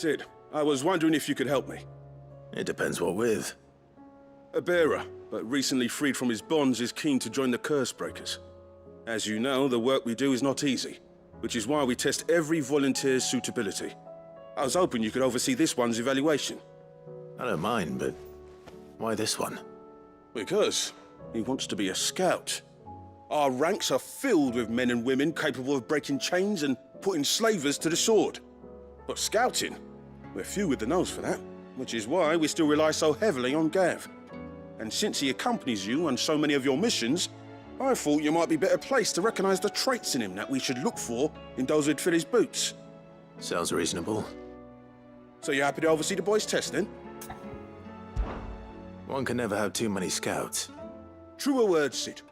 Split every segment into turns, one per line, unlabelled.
Sid, I was wondering if you could help me.
It depends what with.
A bearer, but recently freed from his bonds, is keen to join the Curse Breakers. As you know, the work we do is not easy, which is why we test every volunteer's suitability. I was hoping you could oversee this one's evaluation.
I don't mind, but why this one?
Because he wants to be a scout. Our ranks are filled with men and women capable of breaking chains and putting slavers to the sword. But scouting, we're few with the nose for that, which is why we still rely so heavily on Gav. And since he accompanies you on so many of your missions, I thought you might be better placed to recognize the traits in him that we should look for in those who'd fill his boots.
Sounds reasonable.
So you're happy to oversee the boys' test, then?
One can never have too many scouts.
Truer words, Sid.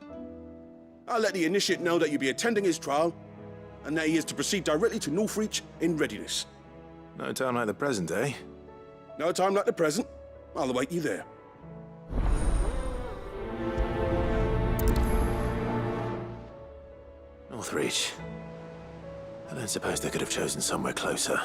I'll let the initiate know that you'll be attending his trial, and that he is to proceed directly to Northreach in readiness.
No time like the present, eh?
No time like the present. I'll await you there.
Northreach. I don't suppose they could have chosen somewhere closer.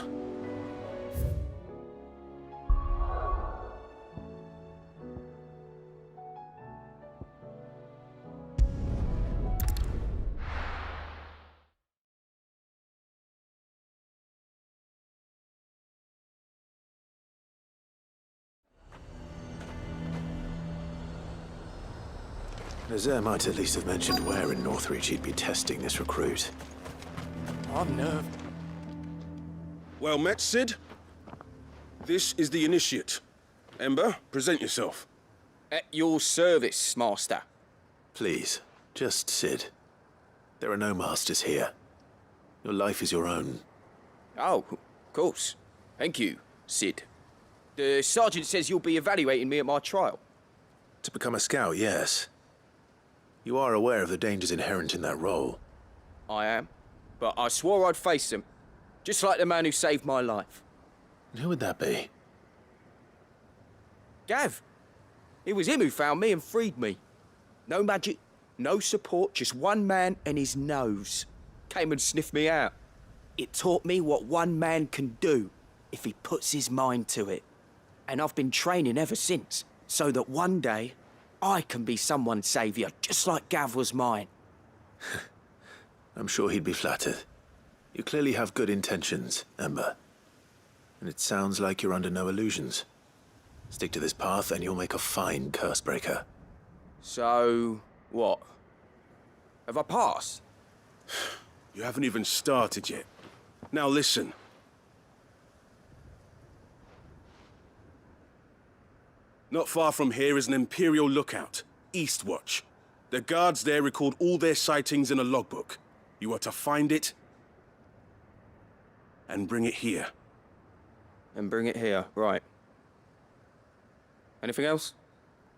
Nazaire might at least have mentioned where in Northreach he'd be testing this recruit.
I'm nerved.
Well met, Sid. This is the initiate. Ember, present yourself.
At your service, Master.
Please, just Sid. There are no masters here. Your life is your own.
Oh, of course. Thank you, Sid. The Sergeant says you'll be evaluating me at my trial.
To become a scout, yes. You are aware of the dangers inherent in that role.
I am. But I swore I'd face them. Just like the man who saved my life.
And who would that be?
Gav. It was him who found me and freed me. No magic, no support, just one man and his nose. Came and sniffed me out. It taught me what one man can do if he puts his mind to it. And I've been training ever since, so that one day I can be someone's saviour, just like Gav was mine.
I'm sure he'd be flattered. You clearly have good intentions, Ember. And it sounds like you're under no illusions. Stick to this path and you'll make a fine curse breaker.
So, what? Have I passed?
You haven't even started yet. Now listen. Not far from here is an Imperial lookout, Eastwatch. The guards there record all their sightings in a logbook. You are to find it and bring it here.
And bring it here, right. Anything else?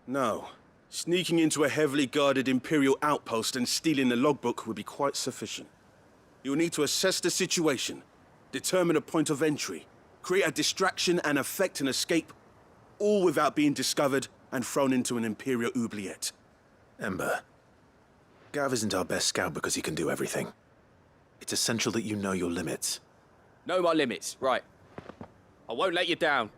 No. Sneaking into a heavily guarded Imperial outpost and stealing the logbook would be quite sufficient. You'll need to assess the situation, determine a point of entry, create a distraction and effect an escape, all without being discovered and thrown into an Imperial oubliette.
Ember, Gav isn't our best scout because he can do everything. It's essential that you know your limits.
Know my limits, right. I won't let you down.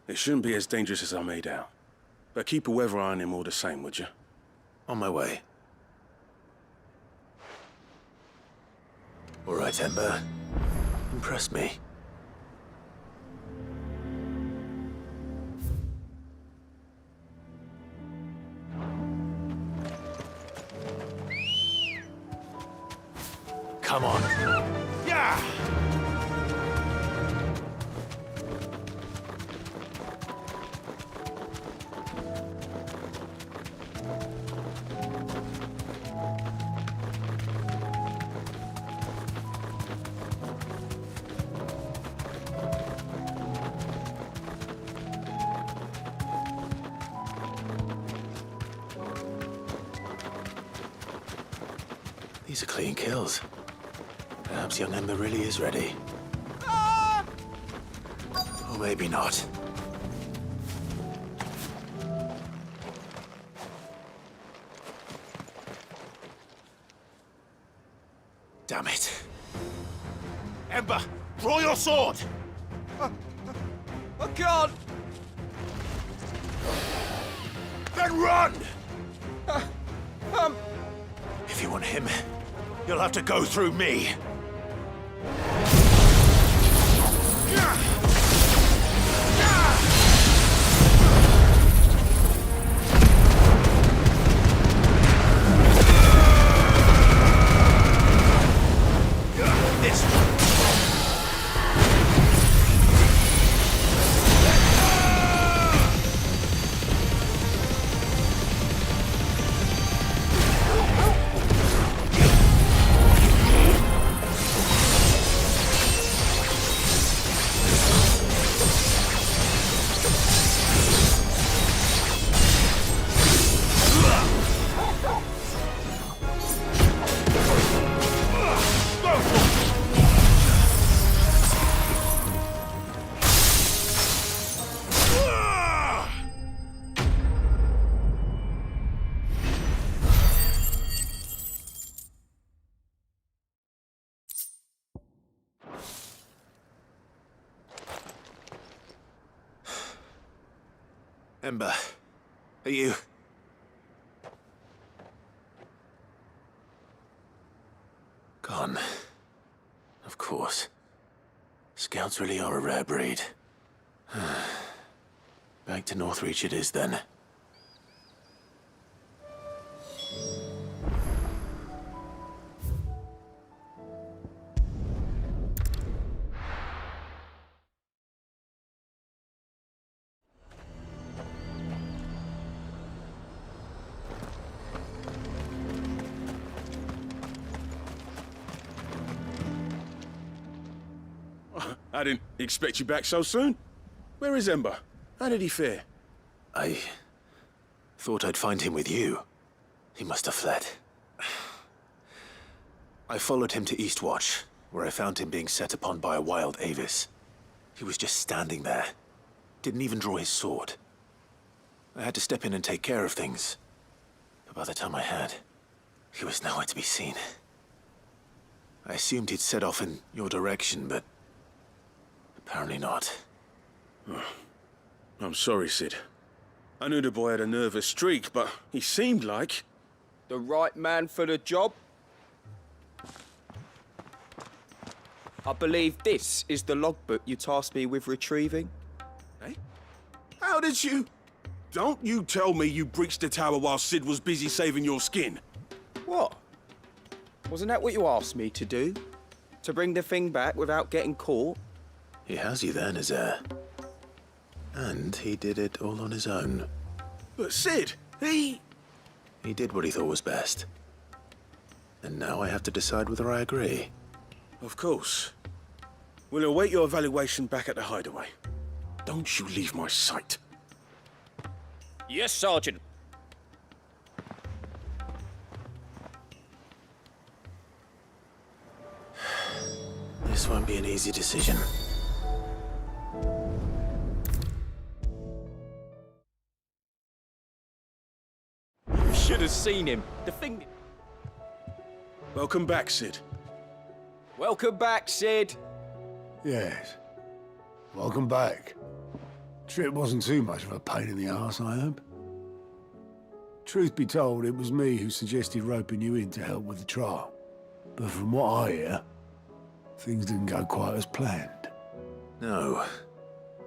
It shouldn't be as dangerous as I made out. But keep a weather eye on him all the same, would you?
On my way. All right, Ember. Impress me. Come on.
Yeah!
These are clean kills. Perhaps young Ember really is ready. Or maybe not. Ember, draw your sword!
I can't!
Then run! If you want him, you'll have to go through me. This. Ember, are you... Gone. Of course. Scouts really are a rare breed. Back to Northreach it is then.
I didn't expect you back so soon. Where is Ember? How did he fare?
I thought I'd find him with you. He must have fled. I followed him to Eastwatch, where I found him being set upon by a wild Avis. He was just standing there. Didn't even draw his sword. I had to step in and take care of things. But by the time I had, he was nowhere to be seen. I assumed he'd set off in your direction, but apparently not.
I'm sorry, Sid. I knew the boy had a nervous streak, but he seemed like...
The right man for the job? I believe this is the logbook you tasked me with retrieving.
Eh? How did you... Don't you tell me you breached the tower while Sid was busy saving your skin.
What? Wasn't that what you asked me to do? To bring the thing back without getting caught?
He has you then, his heir. And he did it all on his own.
But Sid, he
did what he thought was best. And now I have to decide whether I agree.
Of course. We'll await your evaluation back at the hideaway. Don't you leave my sight.
Yes, Sergeant.
This won't be an easy decision.
You should have seen him. The thing...
Welcome back, Sid.
Welcome back, Sid.
Yes. Welcome back. Trip wasn't too much of a pain in the arse, I hope. Truth be told, it was me who suggested roping you in to help with the trial. But from what I hear, things didn't go quite as planned.
No,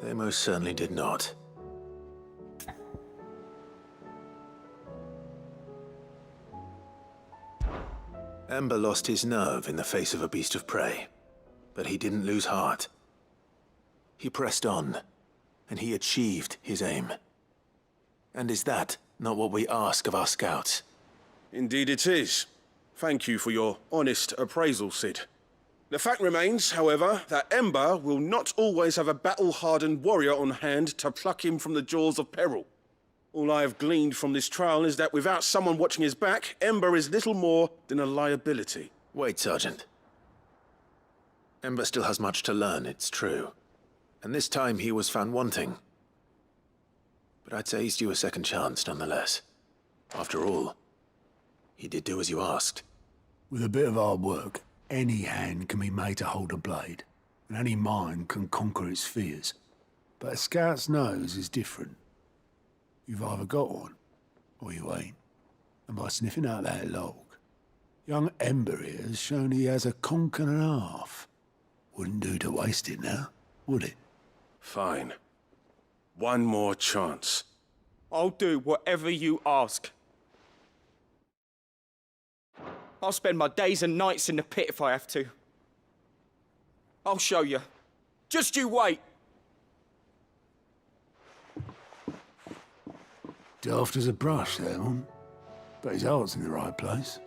they most certainly did not. Ember lost his nerve in the face of a beast of prey, but he didn't lose heart. He pressed on, and he achieved his aim. And is that not what we ask of our scouts?
Indeed it is. Thank you for your honest appraisal, Sid. The fact remains, however, that Ember will not always have a battle-hardened warrior on hand to pluck him from the jaws of peril. All I have gleaned from this trial is that without someone watching his back, Ember is little more than a liability.
Wait, Sergeant. Ember still has much to learn, it's true. And this time he was found wanting. But I'd say he's due a second chance, nonetheless. After all, he did do as you asked.
With a bit of hard work, Any hand can be made to hold a blade, and any mind can conquer its fears. But a scout's nose is different. You've either got one, or you ain't. And by sniffing out that log, young Ember here has shown he has a conch and a half. Wouldn't do to waste it now, would it?
Fine. One more chance.
I'll do whatever you ask. I'll spend my days and nights in the pit if I have to. I'll show you. Just you wait.
Daft as a brush, that one. But his heart's in the right place.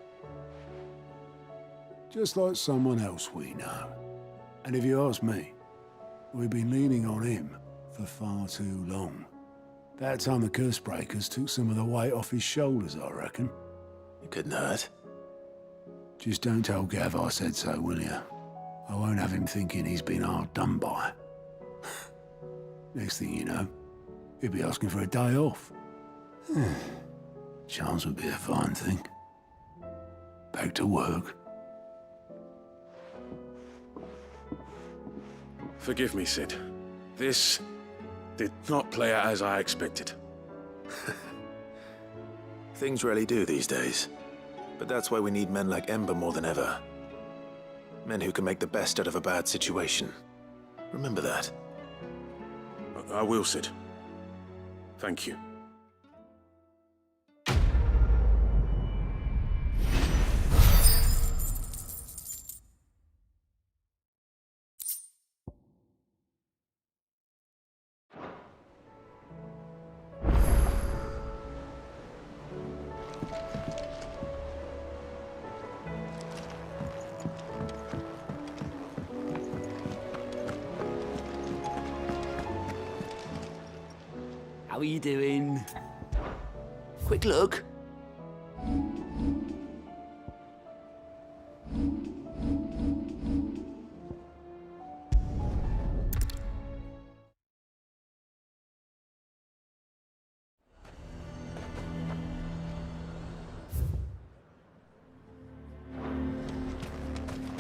Just like someone else we know. And if you ask me, we've been leaning on him for far too long. That time the curse breakers took some of the weight off his shoulders, I reckon.
It couldn't hurt.
Just don't tell Gav I said so, will you? I won't have him thinking he's been hard done by. Next thing you know, he'll be asking for a day off. Chance would be a fine thing. Back to work.
Forgive me, Sid. This did not play out as I expected.
Things really do these days. But that's why we need men like Ember more than ever. Men who can make the best out of a bad situation. Remember that.
I will, Sid. Thank you.
How are you doing? Quick look.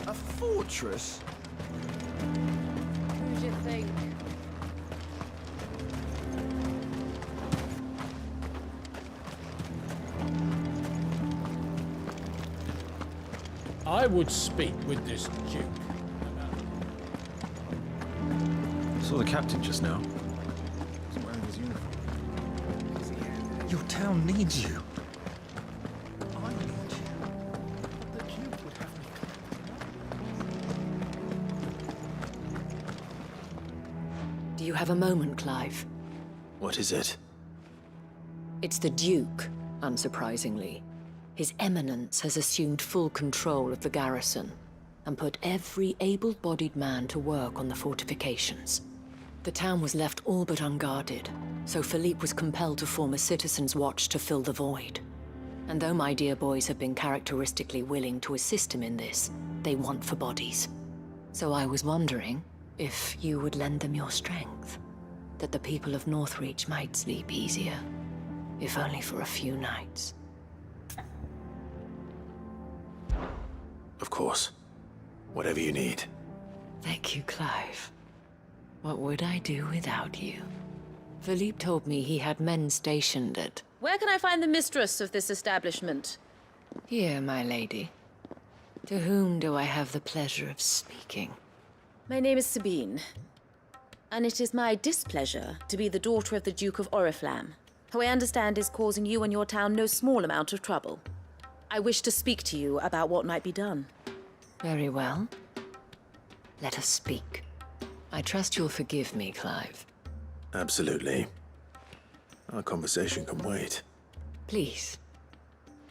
A fortress?
Who do you think?
I would speak with this Duke.
Saw the captain just now. He's wearing his uniform. Your town needs you. I need you. The Duke would have me.
Do you have a moment, Clive?
What is it?
It's the Duke, unsurprisingly. His Eminence has assumed full control of the garrison and put every able-bodied man to work on the fortifications. The town was left all but unguarded, so Philippe was compelled to form a citizens' watch to fill the void. And though my dear boys have been characteristically willing to assist him in this, they want for bodies. So I was wondering if you would lend them your strength, that the people of Northreach might sleep easier, if only for a few nights.
Of course. Whatever you need.
Thank you, Clive. What would I do without you? Philippe told me he had men stationed at...
Where can I find the mistress of this establishment?
Here, my lady. To whom do I have the pleasure of speaking?
My name is Sabine, and it is my displeasure to be the daughter of the Duke of Oriflamme, who I understand is causing you and your town no small amount of trouble. I wish to speak to you about what might be done.
Very well. Let us speak. I trust you'll forgive me, Clive.
Absolutely. Our conversation can wait.
Please,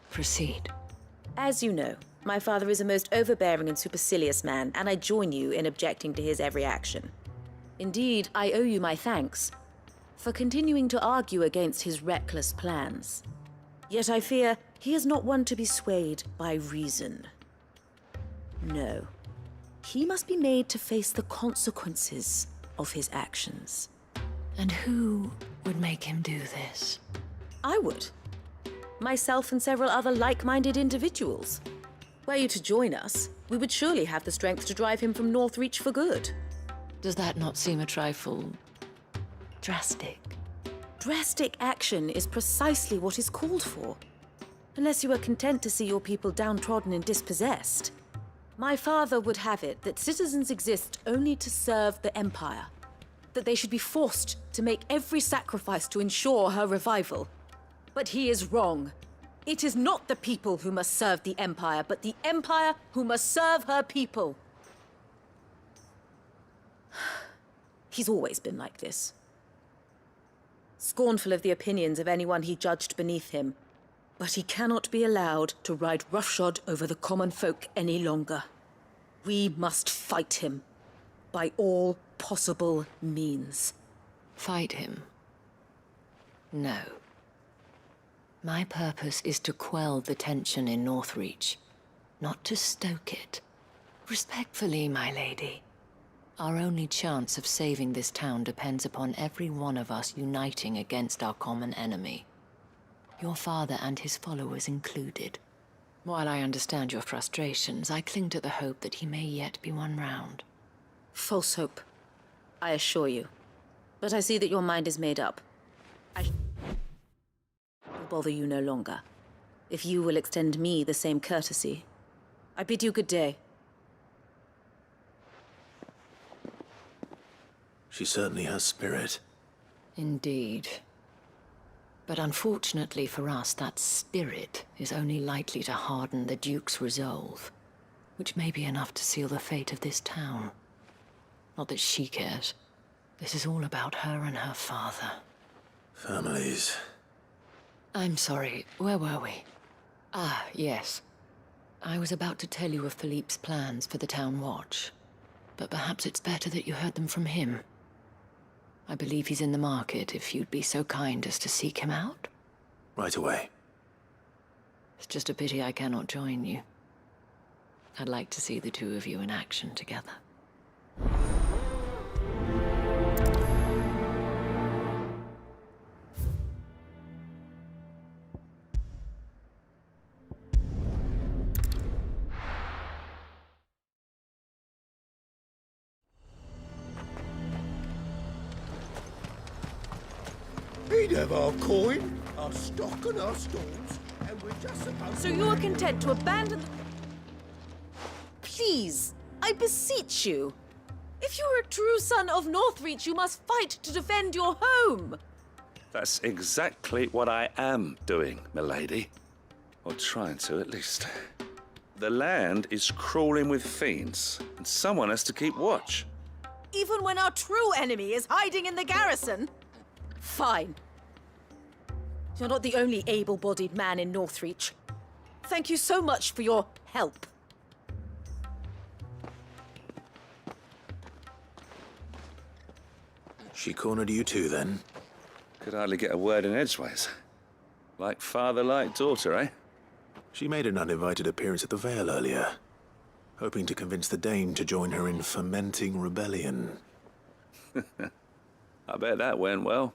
proceed.
As you know, my father is a most overbearing and supercilious man, and I join you in objecting to his every action. Indeed, I owe you my thanks for continuing to argue against his reckless plans. Yet I fear he is not one to be swayed by reason. No. He must be made to face the consequences of his actions.
And who would make him do this?
I would. Myself and several other like-minded individuals. Were you to join us, we would surely have the strength to drive him from Northreach for good.
Does that not seem a trifle drastic?
Drastic action is precisely what is called for. Unless you are content to see your people downtrodden and dispossessed. My father would have it that citizens exist only to serve the Empire. That they should be forced to make every sacrifice to ensure her revival. But he is wrong. It is not the people who must serve the Empire, but the Empire who must serve her people. He's always been like this. Scornful of the opinions of anyone he judged beneath him. But he cannot be allowed to ride roughshod over the common folk any longer. We must fight him. By all possible means.
Fight him? No. My purpose is to quell the tension in Northreach, not to stoke it. Respectfully, my lady. Our only chance of saving this town depends upon every one of us uniting against our common enemy. Your father and his followers included. While I understand your frustrations, I cling to the hope that he may yet be won round.
False hope, I assure you. But I see that your mind is made up. I will bother you no longer. If you will extend me the same courtesy, I bid you good day.
She certainly has spirit.
Indeed. But unfortunately for us, that spirit is only likely to harden the Duke's resolve, which may be enough to seal the fate of this town. Not that she cares. This is all about her and her father.
Families.
I'm sorry, where were we? Ah, yes. I was about to tell you of Philippe's plans for the town watch, but perhaps it's better that you heard them from him. I believe he's in the market, if you'd be so kind as to seek him out.
Right away.
It's just a pity I cannot join you. I'd like to see the two of you in action together.
He'd have our coin, our stock and our stores, and we're just supposed
So you are content to abandon the... Please, I beseech you. If you are a true son of Northreach, you must fight to defend your home.
That's exactly what I am doing, milady. Or trying to, at least. The land is crawling with fiends, and someone has to keep watch.
Even when our true enemy is hiding in the garrison? Fine. You're not the only able-bodied man in Northreach. Thank you so much for your help.
She cornered you too, then?
Could hardly get a word in edgeways. Like father, like daughter, eh?
She made an uninvited appearance at the Vale earlier, hoping to convince the Dane to join her in fomenting rebellion.
I bet that went well.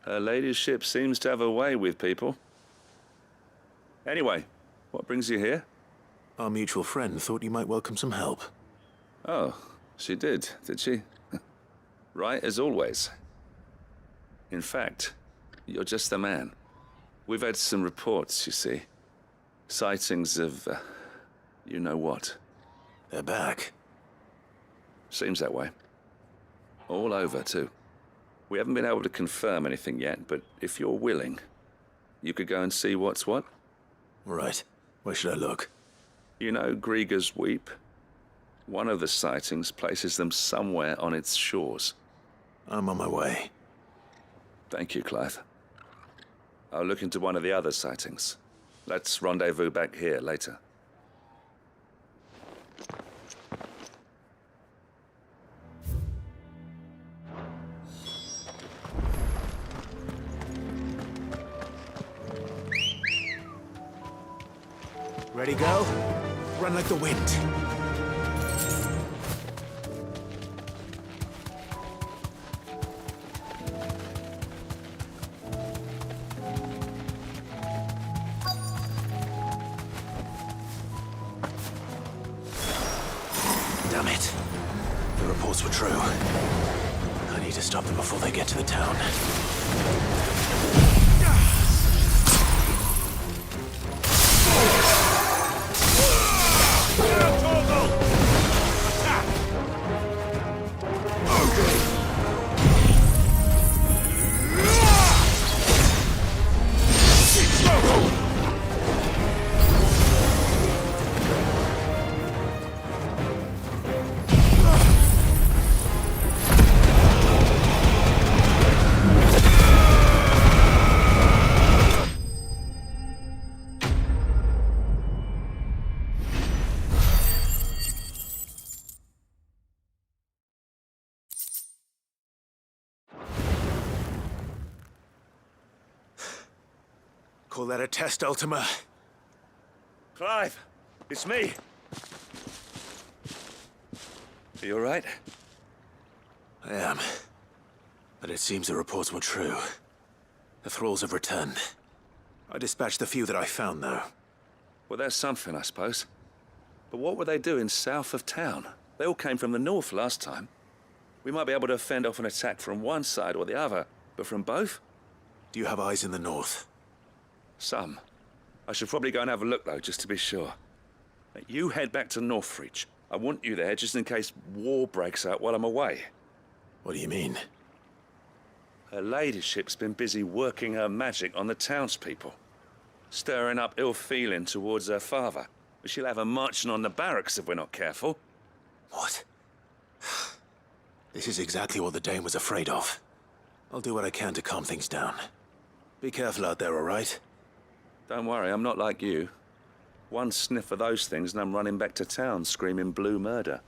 Her ladyship seems to have a way with people. Anyway, what brings you here?
Our mutual friend thought you might welcome some help.
Oh, she did she? Right as always. In fact, you're just the man. We've had some reports, you see. Sightings of, you know what.
They're back.
Seems that way. All over, too. We haven't been able to confirm anything yet, but if you're willing, you could go and see what's what.
Right. Where should I look?
You know Grieger's Weep? One of the sightings places them somewhere on its shores.
I'm on my way.
Thank you, Clive. I'll look into one of the other sightings. Let's rendezvous back here later.
Ready, go? Run like the wind. The reports were true. I need to stop them before they get to the town. Call that a test, Ultima?
Clive, it's me. Are you all right?
I am. But it seems the reports were true. The thralls have returned. I dispatched the few that I found, though.
Well, there's something, I suppose. But what were they doing south of town? They all came from the north last time. We might be able to fend off an attack from one side or the other, but from both?
Do you have eyes in the north?
Some. I should probably go and have a look, though, just to be sure. You head back to Northreach. I want you there just in case war breaks out while I'm away.
What do you mean?
Her ladyship's been busy working her magic on the townspeople, stirring up ill feeling towards her father. But she'll have her marching on the barracks if we're not careful.
What? This is exactly what the Dane was afraid of. I'll do what I can to calm things down. Be careful out there, all right?
Don't worry, I'm not like you. One sniff of those things and I'm running back to town screaming blue murder.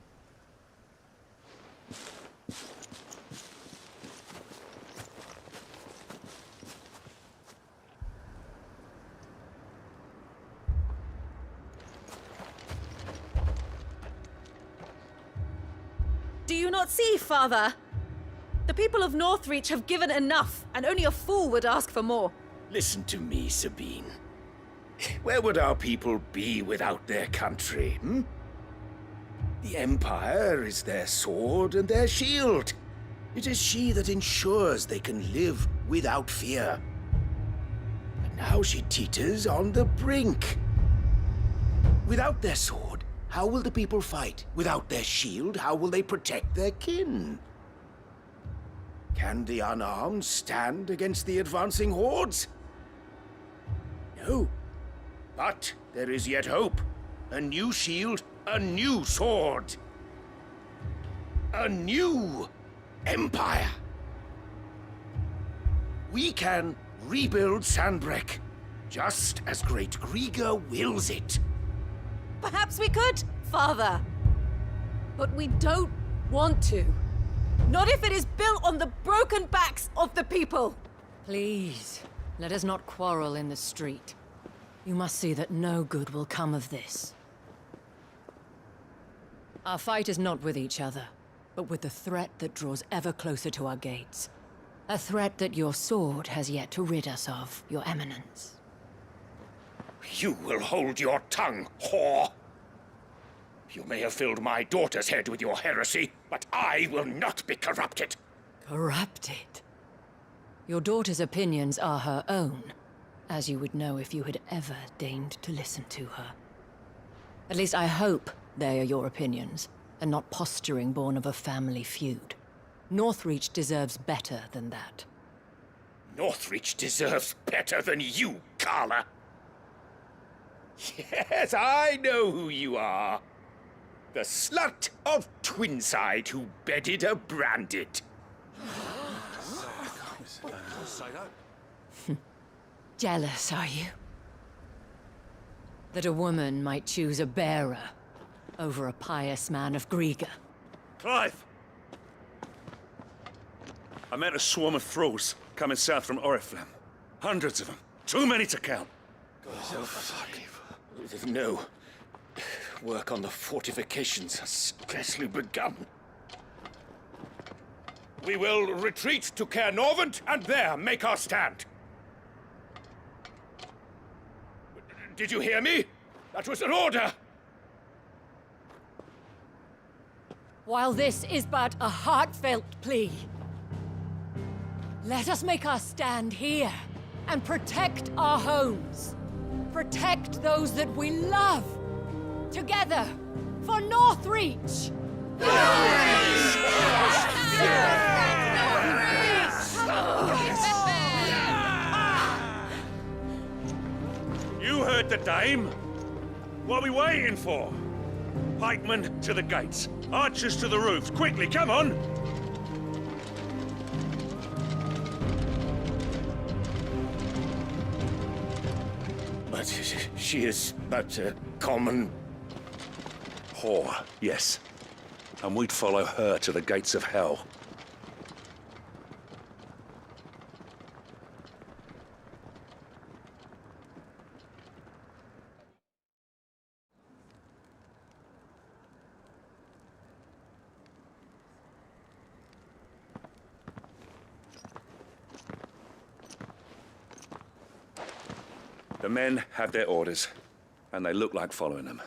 Do you not see, Father? The people of Northreach have given enough, and only a fool would ask for more.
Listen to me, Sabine. Where would our people be without their country, hmm? The Empire is their sword and their shield. It is she that ensures they can live without fear. But now she teeters on the brink. Without their sword, how will the people fight? Without their shield, how will they protect their kin? Can the unarmed stand against the advancing hordes? No. But there is yet hope. A new shield, a new sword. A new empire. We can rebuild Sandbreck, just as Great Grieger wills it.
Perhaps we could, Father. But we don't want to. Not if it is built on the broken backs of the people.
Please, let us not quarrel in the street. You must see that no good will come of this. Our fight is not with each other, but with the threat that draws ever closer to our gates. A threat that your sword has yet to rid us of, Your Eminence.
You will hold your tongue, whore! You may have filled my daughter's head with your heresy, but I will not be corrupted.
Corrupted? Your daughter's opinions are her own, as you would know if you had ever deigned to listen to her. At least I hope they are your opinions, and not posturing born of a family feud. Northreach deserves better than that.
Northreach deserves better than you, Carla. Yes, I know who you are. The slut of Twinside who bedded a branded.
Jealous, are you? That a woman might choose a bearer over a pious man of Grieger.
Clive! I met a swarm of thralls coming south from Oriflamme. Hundreds of them. Too many to count.
No. Work on the fortifications has scarcely begun. We will retreat to Caer Norvent and there make our stand. Did you hear me? That was an order!
While this is but a heartfelt plea, let us make our stand here and protect our homes. Protect those that we love. Together, for Northreach!
You heard the dame. What are we waiting for? Pikemen to the gates. Archers to the roofs. Quickly, come on!
But she is but a common...
Whore, yes. And we'd follow her to the gates of hell. The men have their orders, and they look like following them.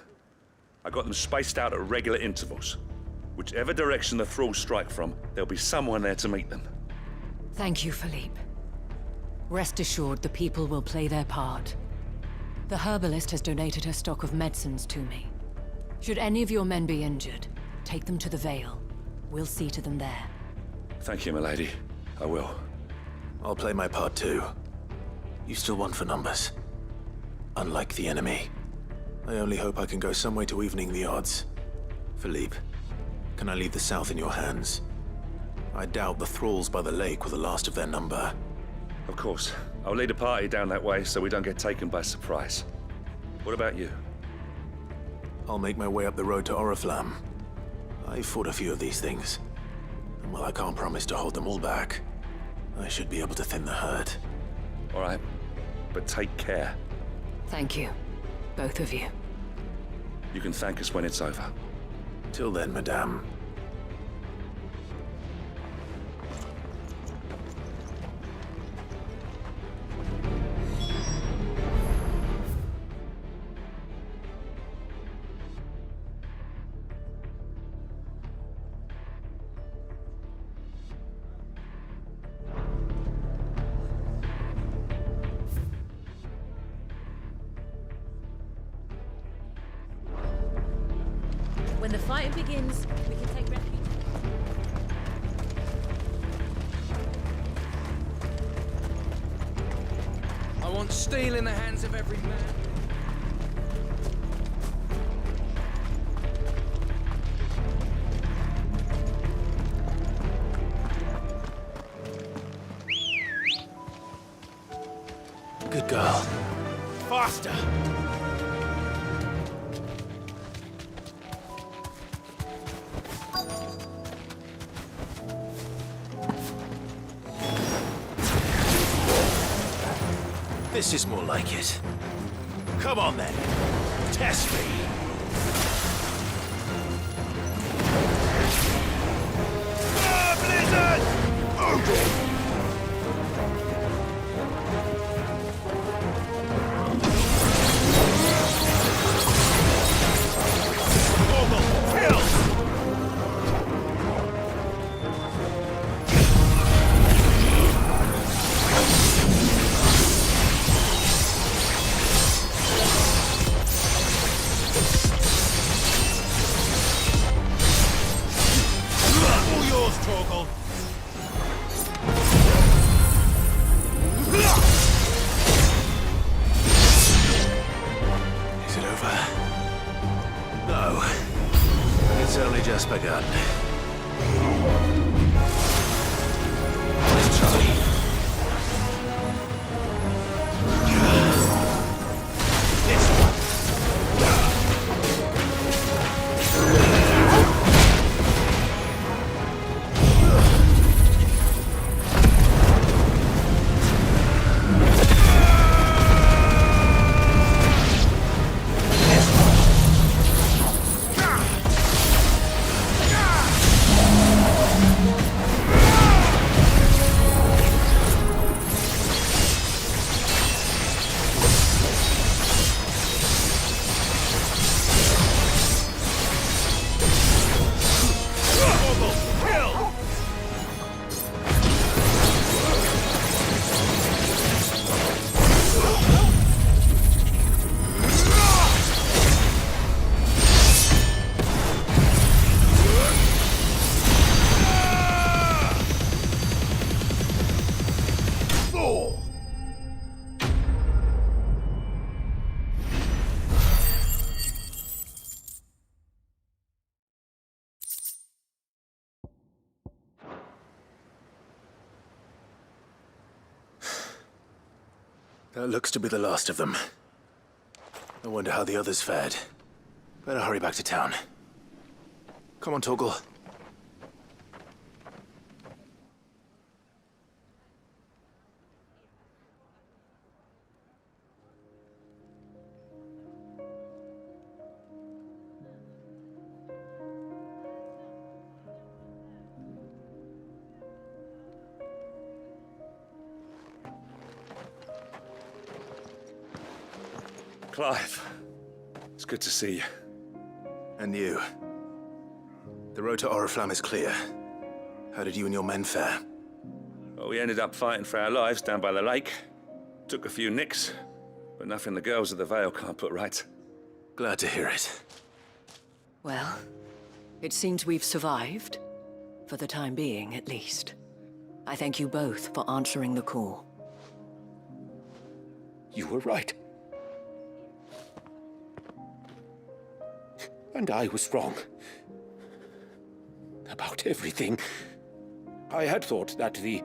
I got them spaced out at regular intervals. Whichever direction the thralls strike from, there'll be someone there to meet them.
Thank you, Philippe. Rest assured, the people will play their part. The herbalist has donated her stock of medicines to me. Should any of your men be injured, take them to the Vale. We'll see to them there.
Thank you, milady. I will.
I'll play my part too. You still want for numbers. Unlike the enemy. I only hope I can go some way to evening the odds. Philippe, can I leave the south in your hands? I doubt the thralls by the lake were the last of their number.
Of course. I'll lead a party down that way so we don't get taken by surprise. What about you?
I'll make my way up the road to Oriflamme. I fought a few of these things. And while I can't promise to hold them all back, I should be able to thin the herd.
All right. But take care.
Thank you, both of you.
You can thank us when it's over.
Till then, madame.
When the fighting begins, we can take refuge.
I want steel in the hands of every man.
Good girl.
Faster!
This is more like it. Come on then. Test me.
Blizzard! Oh,
Is it over? No. It's only just begun. Let's try. That looks to be the last of them. I wonder how the others fared. Better hurry back to town. Come on, Torgal.
Clive, it's good to see you.
And you. The road to Oriflamme is clear. How did you and your men fare?
Well, we ended up fighting for our lives down by the lake. Took a few nicks, but nothing the girls of the Vale can't put right.
Glad to hear it.
Well, it seems we've survived. For the time being, at least. I thank you both for answering the call.
You were right. And I was wrong. About everything. I had thought that the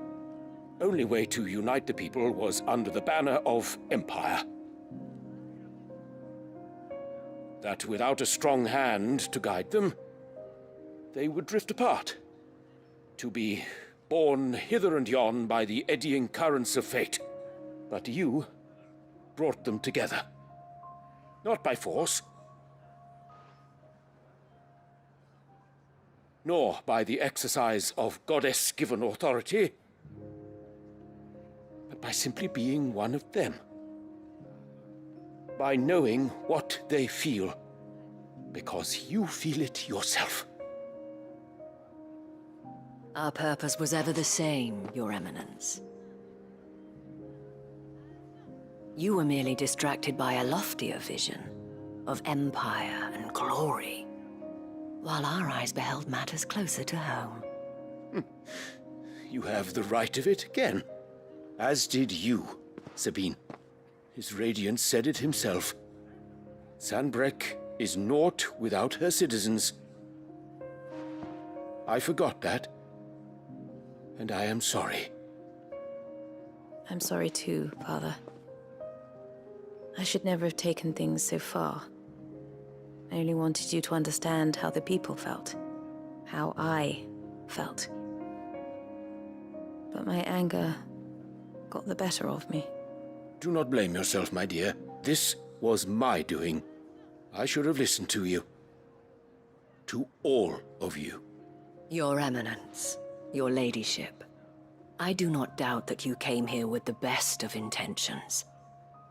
only way to unite the people was under the banner of Empire. That without a strong hand to guide them, they would drift apart. To be borne hither and yon by the eddying currents of fate. But you brought them together. Not by force, nor by the exercise of goddess-given authority, but by simply being one of them. By knowing what they feel, because you feel it yourself.
Our purpose was ever the same, Your Eminence. You were merely distracted by a loftier vision of empire and glory, while our eyes beheld matters closer to home.
You have the right of it again, as did you, Sabine. His radiance said it himself. Sanbreque is naught without her citizens. I forgot that, and I am sorry.
I'm sorry too, Father. I should never have taken things so far. I only wanted you to understand how the people felt. How I felt. But my anger got the better of me.
Do not blame yourself, my dear. This was my doing. I should have listened to you. To all of you.
Your Eminence, your ladyship, I do not doubt that you came here with the best of intentions.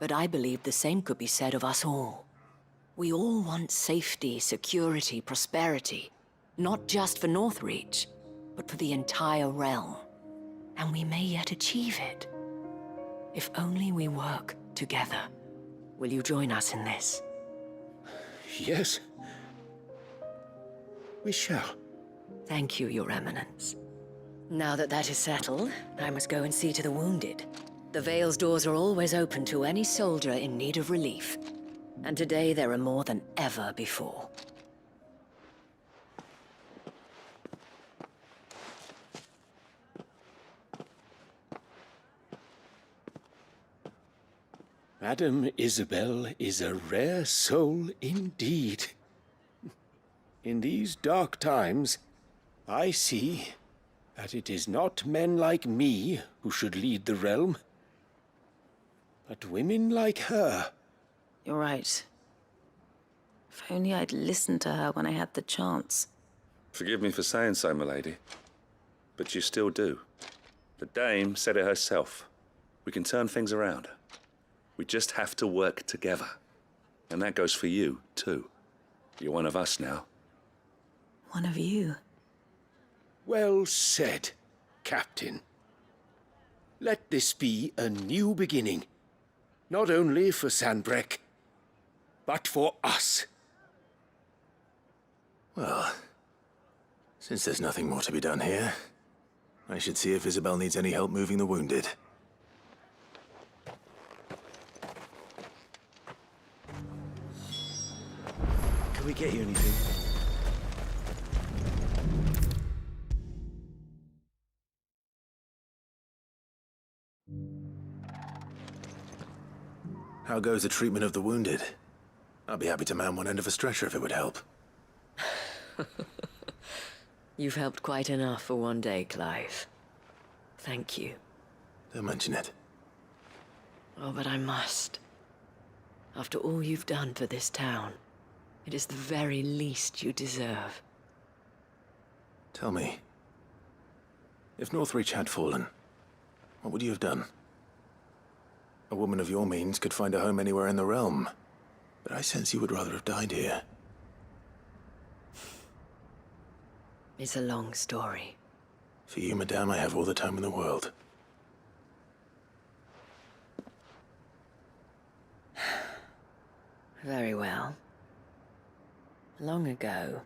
But I believe the same could be said of us all. We all want safety, security, prosperity. Not just for Northreach, but for the entire realm. And we may yet achieve it. If only we work together. Will you join us in this?
Yes. We shall.
Thank you, Your Eminence. Now that that is settled, I must go and see to the wounded. The Vale's doors are always open to any soldier in need of relief. And today there are more than ever before.
Madame Isabel is a rare soul indeed. In these dark times, I see that it is not men like me who should lead the realm, but women like her.
You're right. If only I'd listened to her when I had the chance.
Forgive me for saying so, milady, but you still do. The dame said it herself. We can turn things around. We just have to work together. And that goes for you, too. You're one of us now.
One of you.
Well said, Captain. Let this be a new beginning. Not only for Sanbreque, but for us.
Well, since there's nothing more to be done here, I should see if Isabel needs any help moving the wounded.
Can we get you anything?
How goes the treatment of the wounded? I'll be happy to man one end of a stretcher if it would help.
You've helped quite enough for one day, Clive. Thank you.
Don't mention it.
Oh, but I must. After all you've done for this town, it is the very least you deserve.
Tell me, if Northreach had fallen, what would you have done? A woman of your means could find a home anywhere in the realm, but I sense you would rather have died here.
It's a long story.
For you, madame, I have all the time in the world.
Very well. Long ago,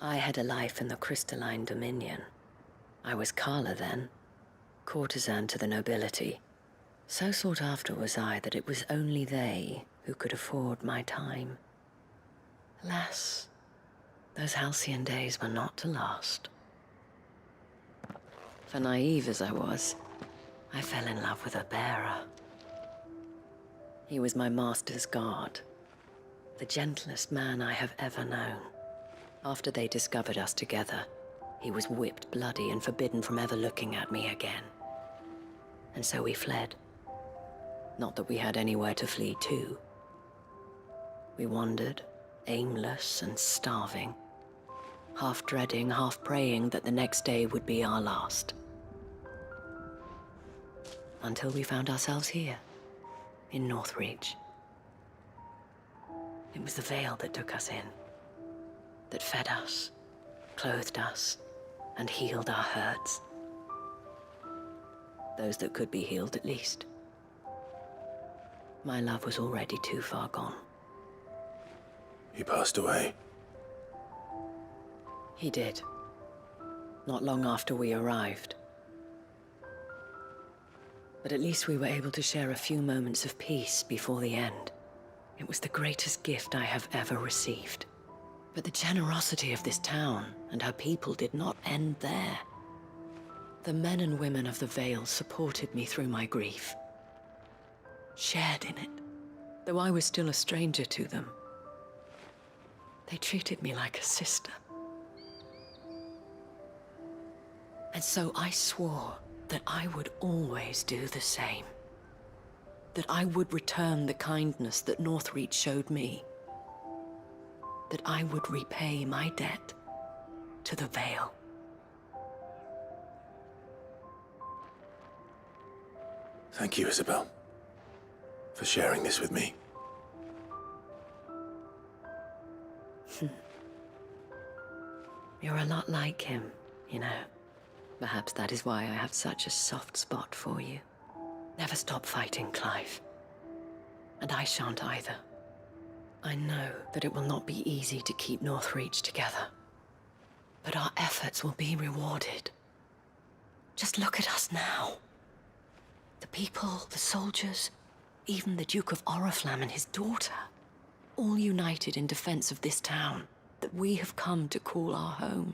I had a life in the Crystalline Dominion. I was Carla then, courtesan to the nobility. So sought after was I that it was only they who could afford my time. Alas, those halcyon days were not to last. For naive as I was, I fell in love with a bearer. He was my master's guard, the gentlest man I have ever known. After they discovered us together, he was whipped bloody and forbidden from ever looking at me again. And so we fled. Not that we had anywhere to flee to. We wandered, aimless and starving, half dreading, half praying that the next day would be our last. Until we found ourselves here, in Northreach. It was the veil that took us in, that fed us, clothed us, and healed our hurts. Those that could be healed, at least. My love was already too far gone.
He passed away.
He did. Not long after we arrived. But at least we were able to share a few moments of peace before the end. It was the greatest gift I have ever received. But the generosity of this town and her people did not end there. The men and women of the Vale supported me through my grief, shared in it, though I was still a stranger to them. They treated me like a sister. And so I swore that I would always do the same. That I would return the kindness that Northreach showed me. That I would repay my debt to the Vale.
Thank you, Isabel, for sharing this with me.
You're a lot like him, you know. Perhaps that is why I have such a soft spot for you. Never stop fighting, Clive. And I shan't either. I know that it will not be easy to keep Northreach together. But our efforts will be rewarded. Just look at us now. The people, the soldiers, even the Duke of Oriflamme and his daughter, all united in defense of this town that we have come to call our home.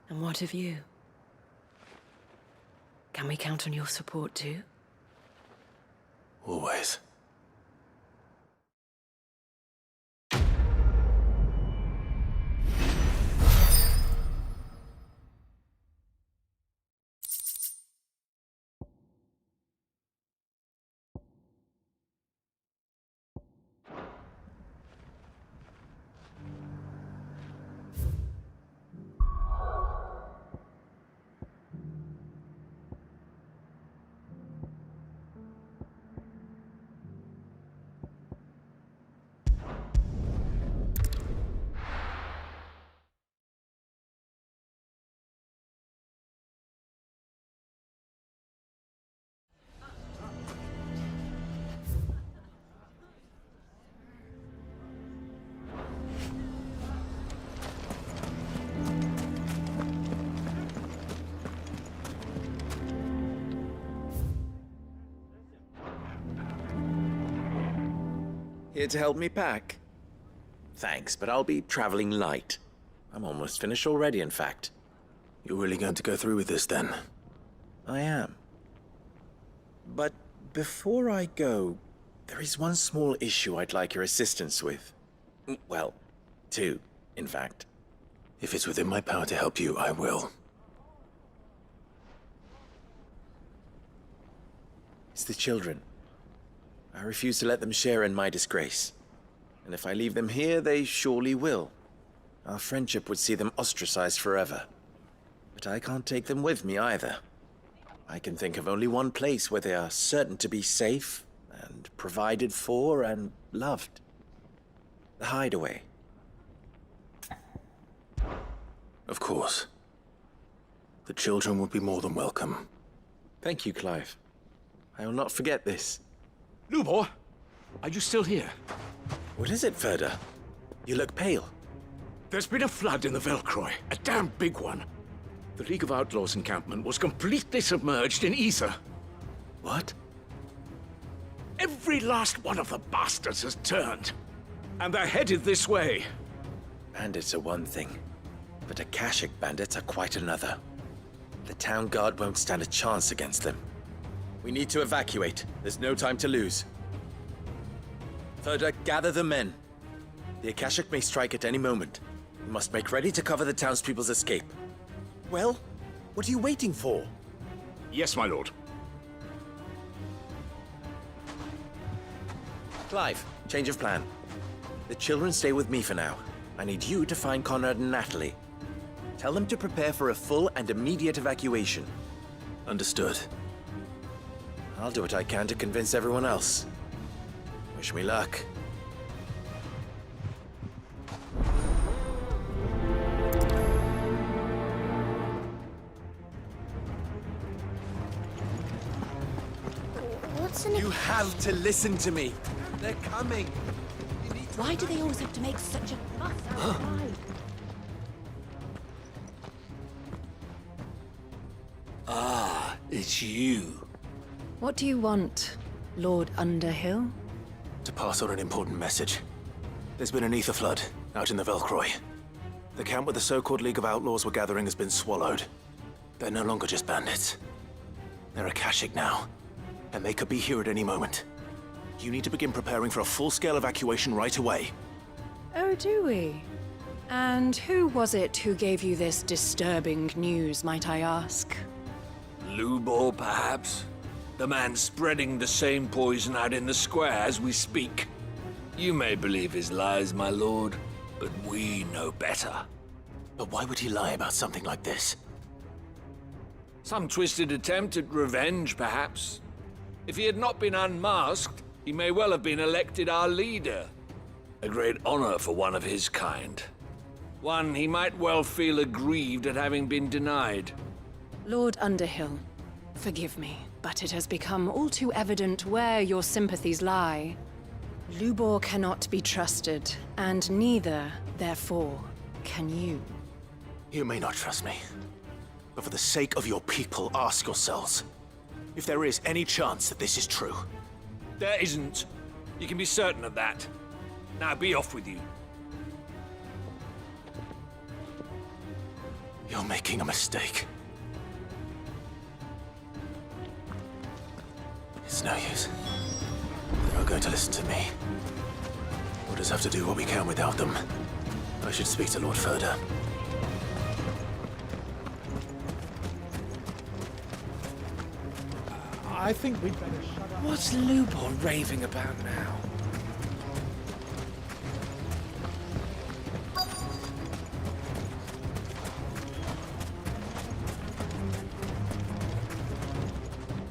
And what of you? Can we count on your support too?
Always.
Here to help me pack? Thanks, but I'll be traveling light. I'm almost finished already, in fact.
You're really going to go through with this, then?
I am. But Before I go, there is one small issue I'd like your assistance with. Well, two, in fact.
If it's within my power to help you, I will.
It's the children. I refuse to let them share in my disgrace. And if I leave them here, they surely will. Our friendship would see them ostracized forever. But I can't take them with me either. I can think of only one place where they are certain to be safe and provided for and loved. The hideaway.
Of course. The children would be more than welcome.
Thank you, Clive. I will not forget this.
Lubor, are you still here?
What is it, Ferda? You look pale.
There's been a flood in the Velcroy, a damn big one. The League of Outlaws encampment was completely submerged in ether.
What?
Every last one of the bastards has turned. And they're headed this way.
Bandits are one thing, but Akashic bandits are quite another. The town guard won't stand a chance against them. We need to evacuate. There's no time to lose. Ferda, gather the men. The Akashic may strike at any moment. We must make ready to cover the townspeople's escape. Well, what are you waiting for?
Yes, my lord.
Clive, change of plan. The children stay with me for now. I need you to find Conrad and Natalie. Tell them to prepare for a full and immediate evacuation.
Understood.
I'll do what I can to convince everyone else. Wish me luck. You have to listen to me. They're coming.
Why do they always have to make such a fuss outside?
Ah, it's you.
What do you want, Lord Underhill?
To pass on an important message. There's been an ether flood out in the Velcroy. The camp where the so-called League of Outlaws were gathering has been swallowed. They're no longer just bandits. They're Akashic now, and they could be here at any moment. You need to begin preparing for a full-scale evacuation right away.
Oh, do we? And who was it who gave you this disturbing news, might I ask?
Lubor, perhaps? The man spreading the same poison out in the square as we speak. You may believe his lies, my lord, but we know better.
But why would he lie about something like this?
Some twisted attempt at revenge, perhaps. If he had not been unmasked, he may well have been elected our leader. A great honor for one of his kind. One he might well feel aggrieved at having been denied.
Lord Underhill, forgive me, but it has become all too evident where your sympathies lie. Lubor cannot be trusted, and neither, therefore, can you.
You may not trust me, but for the sake of your people, ask yourselves if there is any chance that this is true.
There isn't. You can be certain of that. Now be off with you.
You're making a mistake. It's no use. They're not going to listen to me. We'll just have to do what we can without them. I should speak to Lord Ferda.
I think we'd better shut up.
What's Lubor raving about now?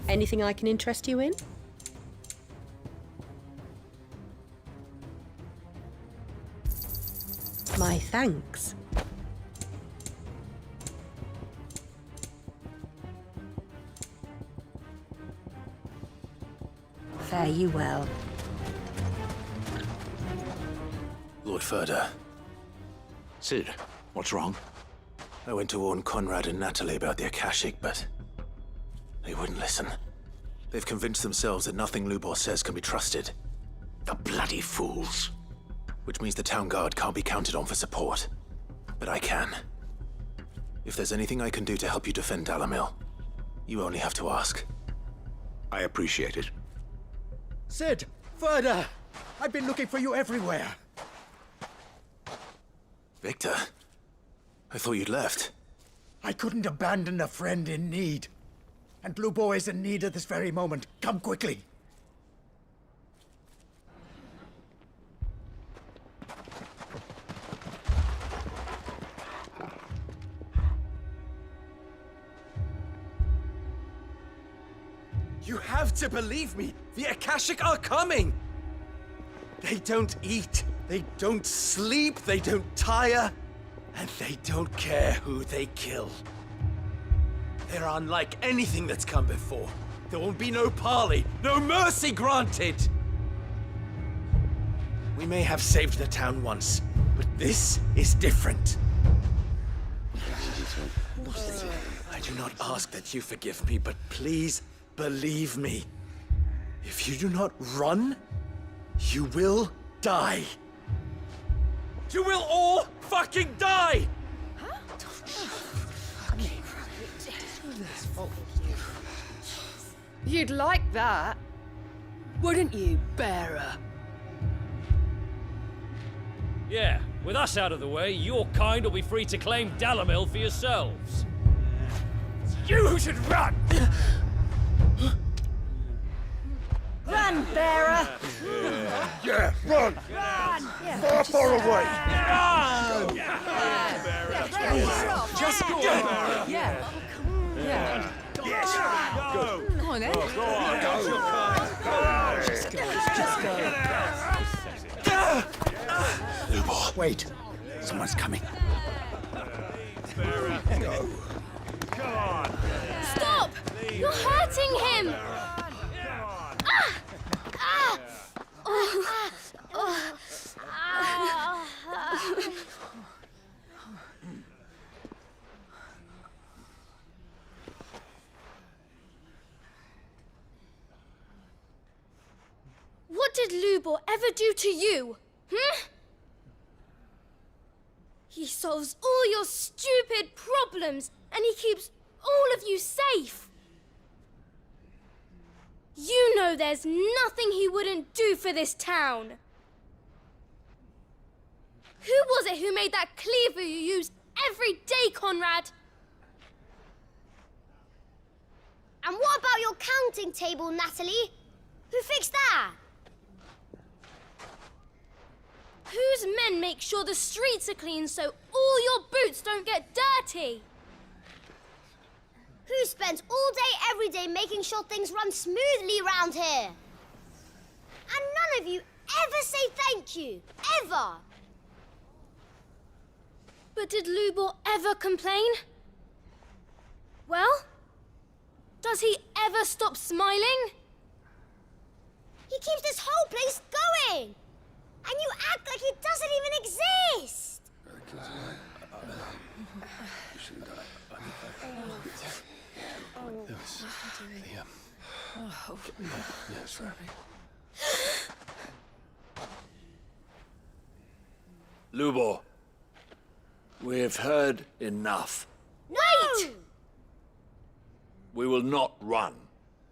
Anything I can interest you in? My thanks. Fare you well.
Lord Ferda.
Sid, what's wrong?
I went to warn Conrad and Natalie about the Akashic, but they wouldn't listen. They've convinced themselves that nothing Lubor says can be trusted.
The bloody fools.
Which means the town guard can't be counted on for support. But I can. If there's anything I can do to help you defend Dalamil, you only have to ask.
I appreciate it.
Sid! Further! I've been looking for you everywhere.
Victor, I thought you'd left.
I couldn't abandon a friend in need. And Blue Boy is in need at this very moment. Come quickly.
You have to believe me! The Akashic are coming! They don't eat, they don't sleep, they don't tire, and they don't care who they kill. They're unlike anything that's come before. There won't be no parley, no mercy granted! We may have saved the town once, but this is different. I do not ask that you forgive me, but please believe me. If you do not run, you will die. You will all fucking die!
You'd like that, wouldn't you, bearer?
Yeah, with us out of the way, your kind will be free to claim Dalamil for yourselves.
You should run!
Run, bearer!
Yeah, run! Far, far away!
Run!
Just go!
Yeah. Yeah.
Yes! Go!
Come on, then.
Go on! Go!
Just go.
Lubo. Wait. Someone's coming.
Go!
Come on!
Stop! You're hurting him! What did Lubor ever do to you? He solves all your stupid problems, and he keeps all of you safe. You know there's nothing he wouldn't do for this town. Who was it who made that cleaver you use every day, Conrad?
And what about your counting table, Natalie? Who fixed that?
Whose men make sure the streets are clean so all your boots don't get dirty?
Who spends all day, every day making sure things run smoothly round here? And none of you ever say thank you. Ever.
But did Lubor ever complain? Well, does he ever stop smiling?
He keeps this whole place going. And you act like it doesn't even exist.
Lubor, we have heard enough.
Wait!
We will not run.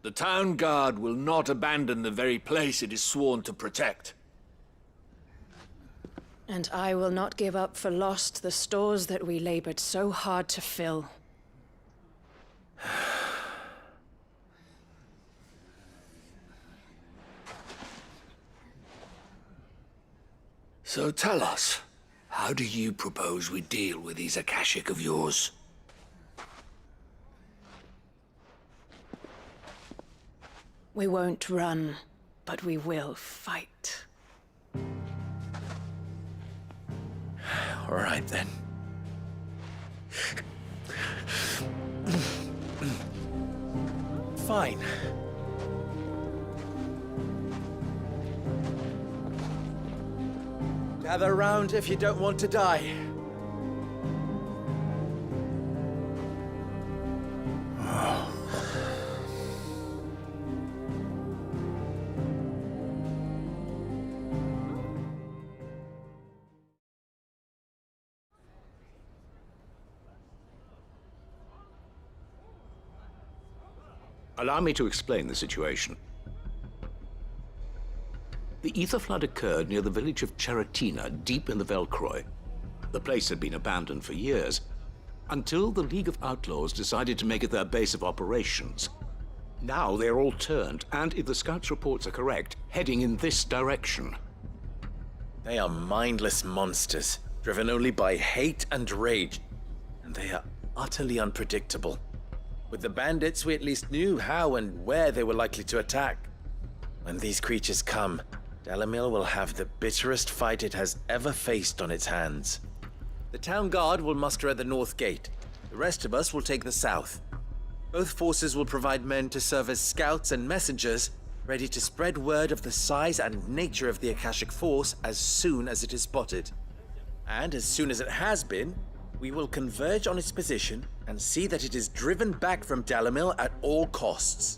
The town guard will not abandon the very place it is sworn to protect.
And I will not give up for lost the stores that we labored so hard to fill.
So tell us, how do you propose we deal with these Akashic of yours?
We won't run, but we will fight.
All right, then. Fine. Gather round if you don't want to die.
Allow me to explain the situation. The ether flood occurred near the village of Cheratina, deep in the Velcroy. The place had been abandoned for years, until the League of Outlaws decided to make it their base of operations. Now they're all turned, and if the scouts' reports are correct, heading in this direction.
They are mindless monsters, driven only by hate and rage. And they are utterly unpredictable. With the bandits, we at least knew how and where they were likely to attack. When these creatures come, Dalamil will have the bitterest fight it has ever faced on its hands. The town guard will muster at the north gate. The rest of us will take the south. Both forces will provide men to serve as scouts and messengers, ready to spread word of the size and nature of the Akashic Force as soon as it is spotted. And as soon as it has been, we will converge on its position and see that it is driven back from Dalamil at all costs.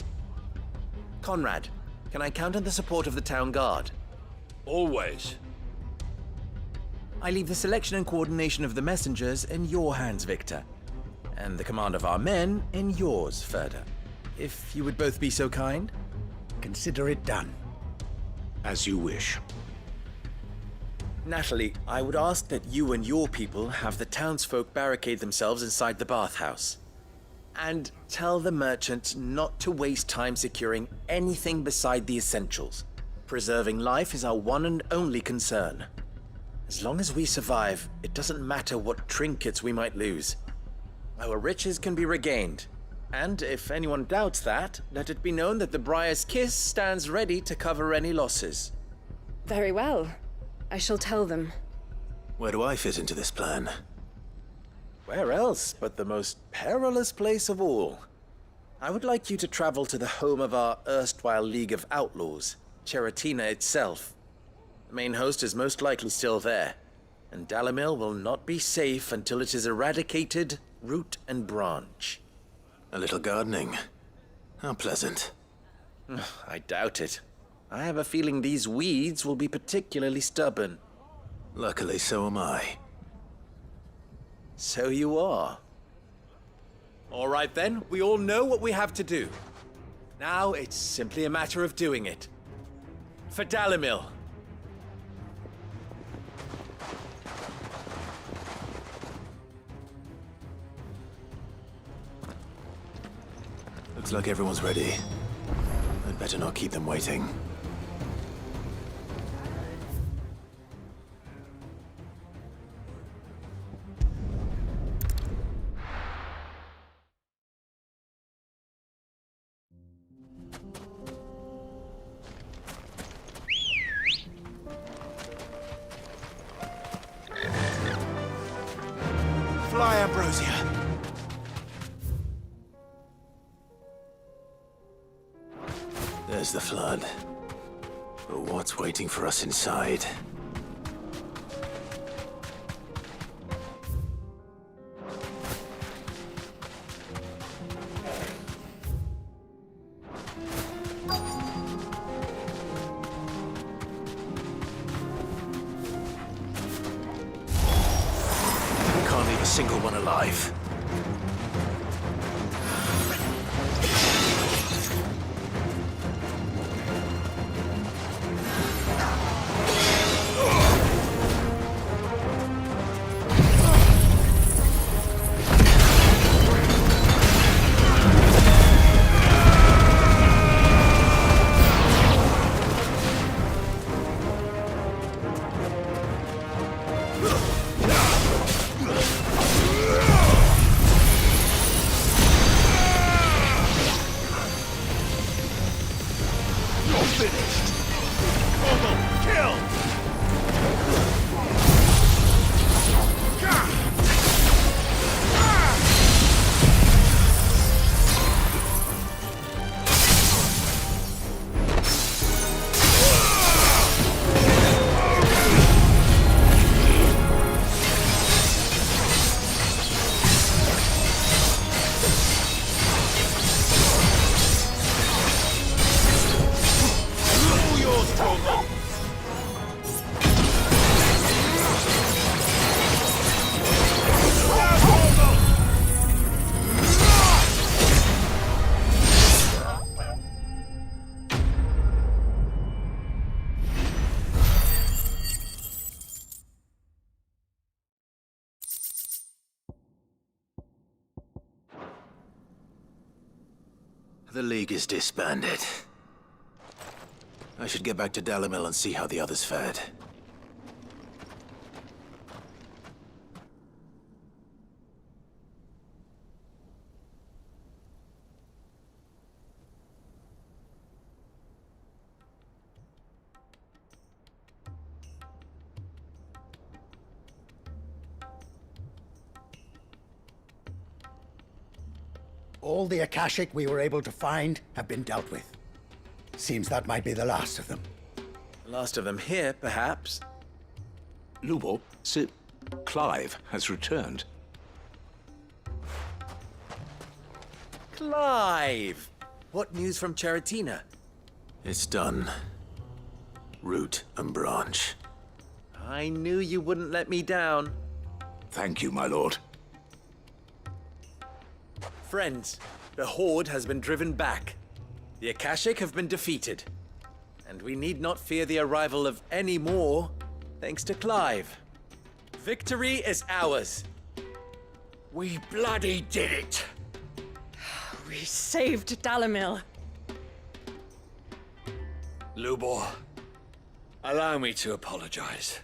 Conrad, can I count on the support of the town guard?
Always.
I leave the selection and coordination of the messengers in your hands, Victor. And the command of our men in yours, Ferda. If you would both be so kind.
Consider it done. As you wish.
Natalie, I would ask that you and your people have the townsfolk barricade themselves inside the bathhouse. And tell the merchant not to waste time securing anything beside the essentials. Preserving life is our one and only concern. As long as we survive, it doesn't matter what trinkets we might lose. Our riches can be regained. And if anyone doubts that, let it be known that the Briar's Kiss stands ready to cover any losses.
Very well. I shall tell them.
Where do I fit into this plan?
Where else but the most perilous place of all? I would like you to travel to the home of our erstwhile League of Outlaws, Cheratina itself. The main host is most likely still there, and Dalamil will not be safe until it is eradicated, root and branch.
A little gardening. How pleasant.
I doubt it. I have a feeling these weeds will be particularly stubborn.
Luckily, so am I.
So you are. All right then, we all know what we have to do. Now it's simply a matter of doing it. For Dalamil.
Looks like everyone's ready. I'd better not keep them waiting.
Fly, Ambrosia.
There's the flood. But what's waiting for us inside? Can't leave a single one alive. The League is disbanded. I should get back to Dalimil and see how the others fared.
All the Akashic we were able to find have been dealt with. Seems that might be the last of them.
Last of them here, perhaps.
Lubo, Sir Clive has returned.
Clive! What news from Charatina?
It's done. Root and branch.
I knew you wouldn't let me down.
Thank you, my lord.
Friends, the Horde has been driven back. The Akashic have been defeated. And we need not fear the arrival of any more, thanks to Clive. Victory is ours.
We bloody did it!
We saved Dalimil.
Lubor, allow me to apologize.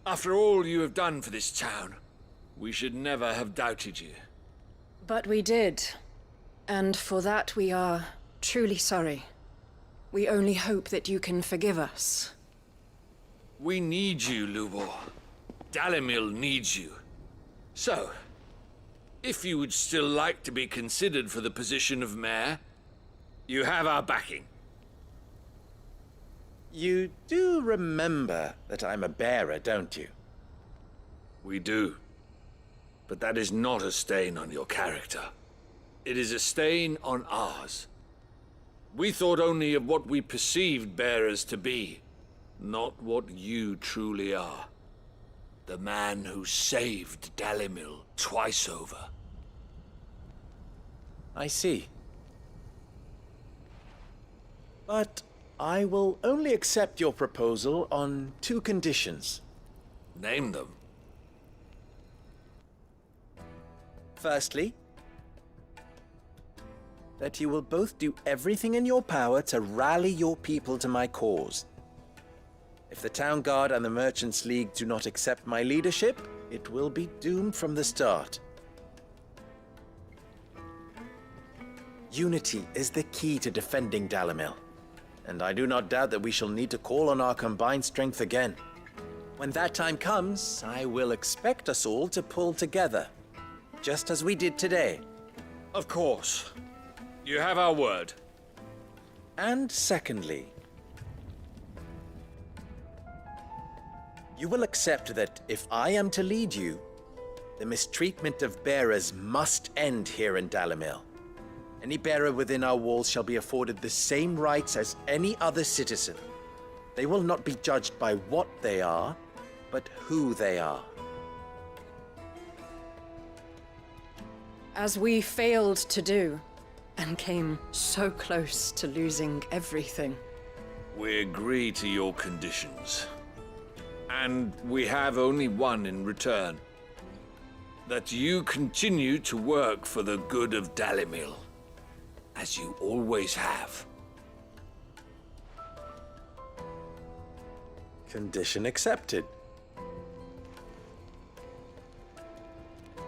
After all you have done for this town, we should never have doubted you.
But we did. And for that we are truly sorry. We only hope that you can forgive us.
We need you, Lubor. Dalimil needs you. So, if you would still like to be considered for the position of mayor, you have our backing.
You do remember that I'm a bearer, don't you?
We do. But that is not a stain on your character. It is a stain on ours. We thought only of what we perceived bearers to be, not what you truly are. The man who saved Dalimil twice over.
I see. But I will only accept your proposal on 2 conditions.
Name them.
Firstly, that you will both do everything in your power to rally your people to my cause. If the Town Guard and the Merchants League do not accept my leadership, it will be doomed from the start. Unity is the key to defending Dalimil, and I do not doubt that we shall need to call on our combined strength again. When that time comes, I will expect us all to pull together, just as we did today.
Of course. You have our word.
And secondly, you will accept that if I am to lead you, the mistreatment of bearers must end here in Dalimil. Any bearer within our walls shall be afforded the same rights as any other citizen. They will not be judged by what they are, but who they are.
As we failed to do, and came so close to losing everything.
We agree to your conditions. And we have only one in return. That you continue to work for the good of Dalimil, as you always have.
Condition accepted.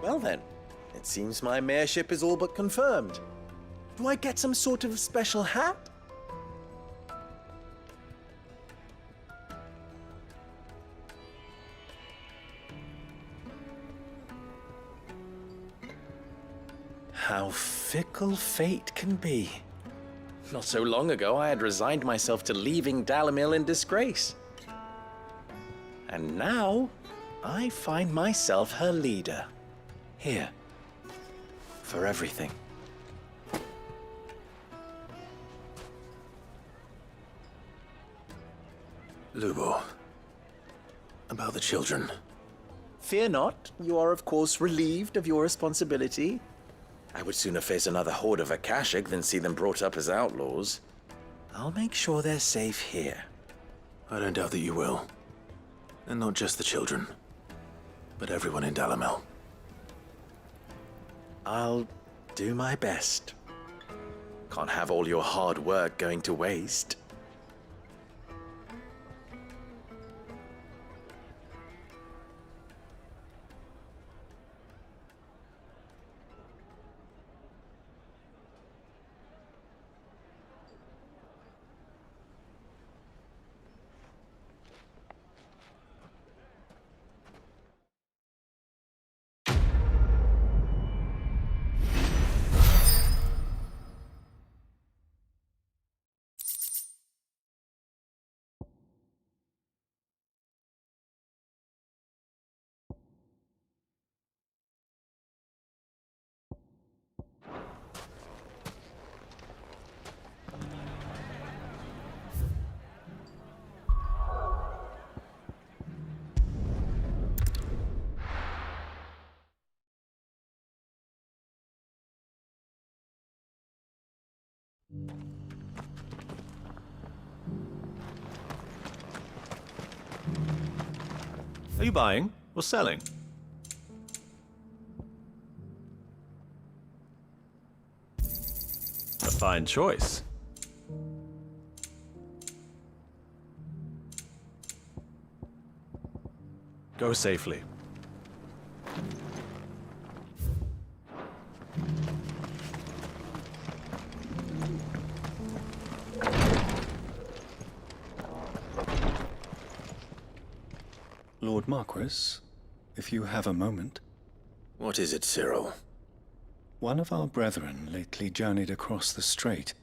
Well then, it seems my mayorship is all but confirmed. Do I get some sort of special hat? How fickle fate can be. Not so long ago, I had resigned myself to leaving Dalimil in disgrace. And now, I find myself her leader. Here. For everything.
Lubo, about the children.
Fear not, you are of course relieved of your responsibility. I would sooner face another horde of Akashic than see them brought up as outlaws. I'll make sure they're safe here.
I don't doubt that you will. And not just the children, but everyone in Dalimil.
I'll do my best. Can't have all your hard work going to waste.
Are you buying or selling? A fine choice. Go safely.
Lord Marquis, if you have a moment.
What is it, Cyril?
One of our brethren lately journeyed across the strait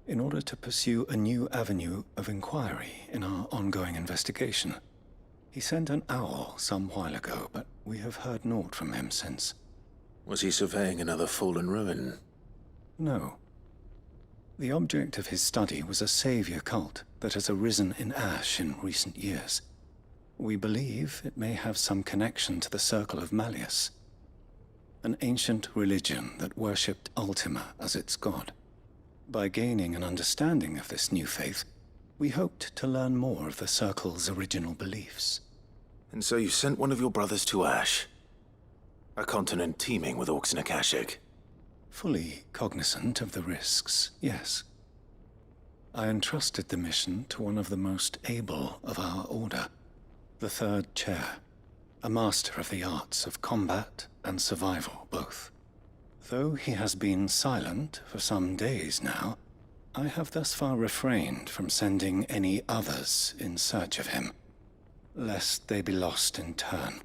in order to pursue a new avenue of inquiry in our ongoing investigation. He sent an owl some while ago, but we have heard naught from him since.
Was he surveying another fallen ruin?
No. The object of his study was a savior cult that has arisen in Ash in recent years. We believe it may have some connection to the Circle of Malleus, an ancient religion that worshipped Ultima as its god. By gaining an understanding of this new faith, we hoped to learn more of the Circle's original beliefs.
And so you sent one of your brothers to Ash, a continent teeming with orcs and Akashic.
Fully cognizant of the risks, yes. I entrusted the mission to one of the most able of our order, the Third Chair, a master of the arts of combat and survival both. Though he has been silent for some days now, I have thus far refrained from sending any others in search of him, lest they be lost in turn.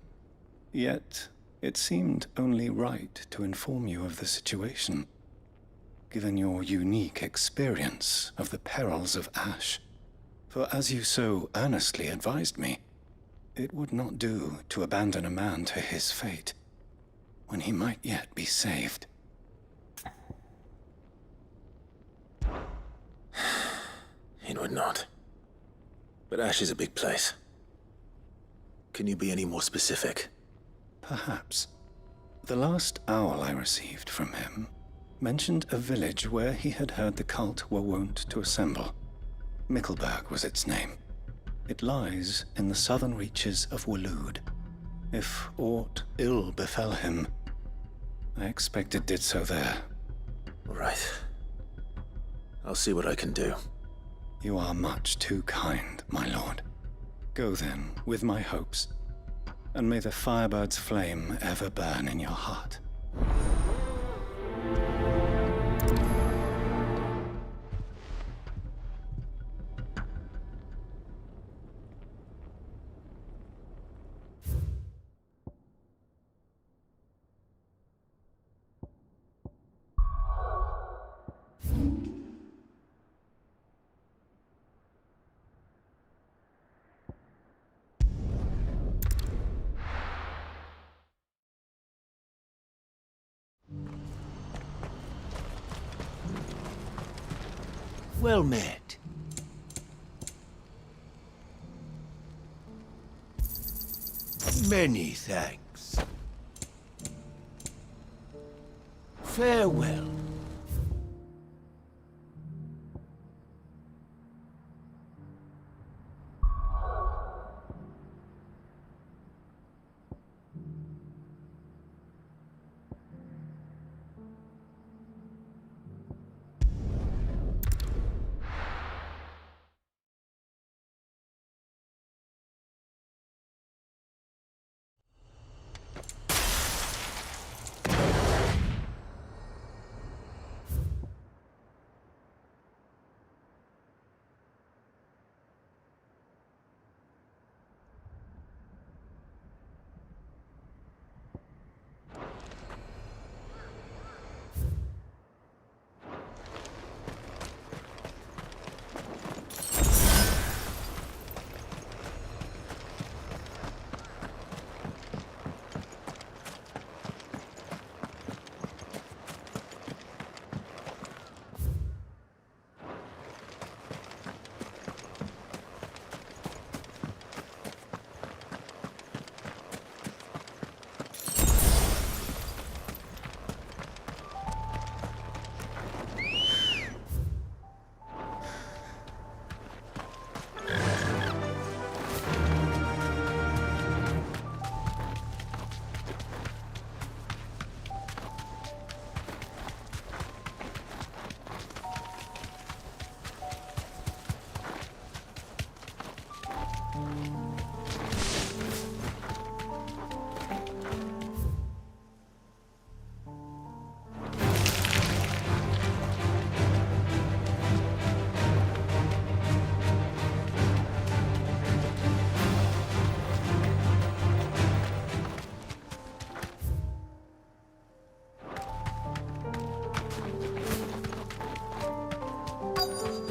Yet, it seemed only right to inform you of the situation, given your unique experience of the perils of Ash. For as you so earnestly advised me, it would not do to abandon a man to his fate, when he might yet be saved.
It would not. But Ash is a big place. Can you be any more specific?
Perhaps. The last owl I received from him mentioned a village where he had heard the cult were wont to assemble. Mickleburg was its name. It lies in the southern reaches of Waloed. If aught ill befell him, I expect it did so there.
Right. I'll see what I can do.
You are much too kind, my lord. Go then, with my hopes, and may the Firebird's flame ever burn in your heart.
Well met. Many thanks. Farewell.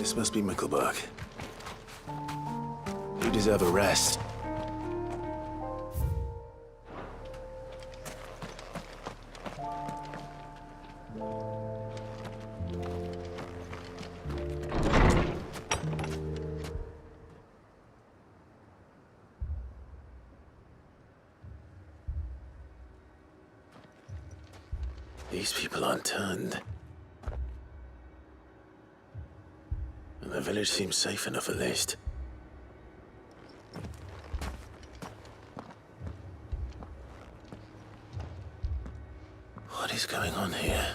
This must be Mickelberg. You deserve a rest. These people aren't turned. And the village seems safe enough at least. What is going on here?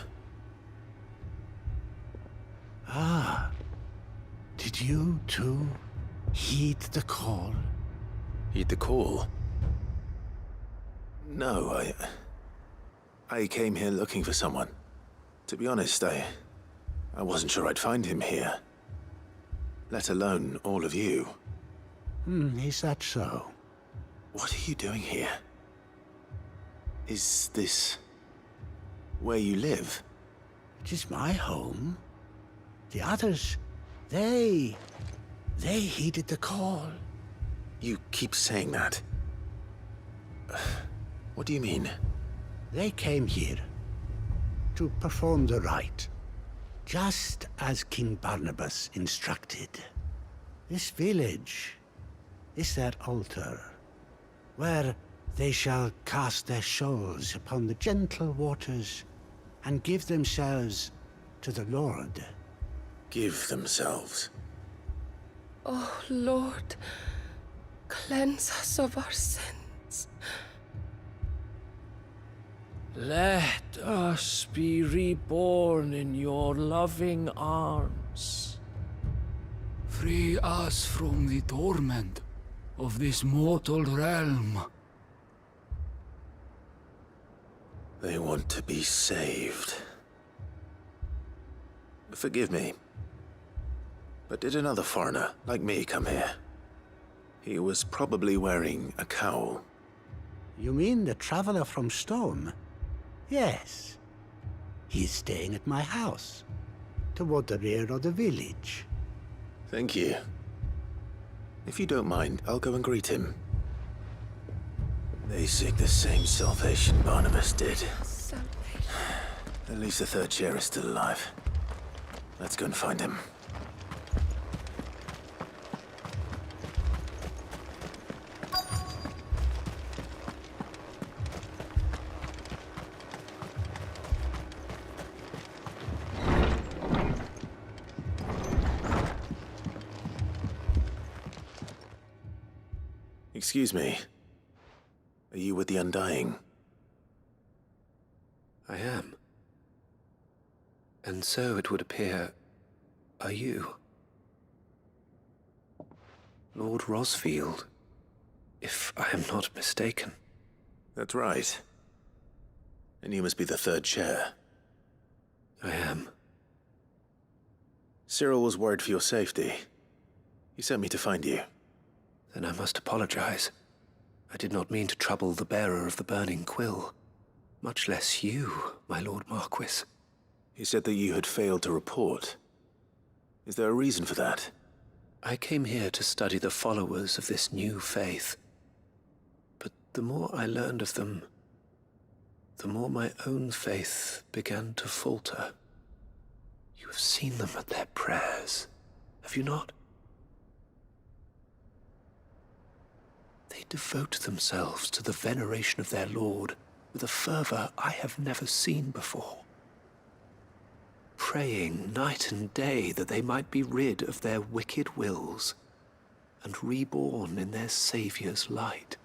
Ah, did you too heed the call?
Heed the call? No, I came here looking for someone. To be honest, I wasn't sure I'd find him here. Let alone all of you.
Is that so?
What are you doing here? Is this where you live?
It is my home. The others, they heeded the call.
You keep saying that. What do you mean?
They came here to perform the rite, just as King Barnabas instructed. This village is their altar, where they shall cast their shawls upon the gentle waters and give themselves to the Lord.
Give themselves?
Oh, Lord, cleanse us of our sins.
Let us be reborn in your loving arms.
Free us from the torment of this mortal realm.
They want to be saved. Forgive me, but did another foreigner like me come here? He was probably wearing a cowl.
You mean the traveler from Stone? Yes. He is staying at my house, toward the rear of the village.
Thank you. If you don't mind, I'll go and greet him. They seek the same salvation Barnabas did. At least the third chair is still alive. Let's go and find him. Excuse me. Are you with the Undying?
I am. And so it would appear, are you? Lord Rosfield, if I am not mistaken.
That's right. And you must be the third chair.
I am.
Cyril was worried for your safety. He sent me to find you.
Then I must apologize. I did not mean to trouble the bearer of the burning quill. Much less you, my Lord Marquis.
He said that you had failed to report. Is there a reason for that?
I came here to study the followers of this new faith. But the more I learned of them, the more my own faith began to falter. You have seen them at their prayers, have you not? They devote themselves to the veneration of their Lord with a fervor I have never seen before. Praying night and day that they might be rid of their wicked wills and reborn in their Saviour's light.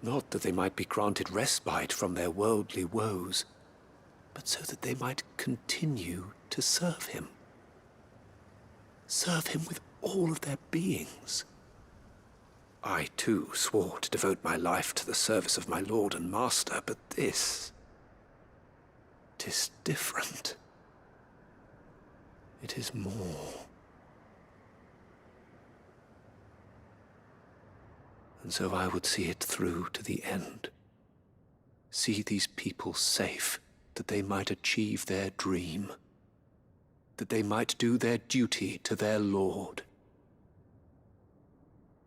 Not that they might be granted respite from their worldly woes, but so that they might continue to serve him. Serve him with all of their beings. I, too, swore to devote my life to the service of my Lord and Master, but this... 'tis different. It is more. And so I would see it through to the end. See these people safe, that they might achieve their dream. that they might do their duty to their lord,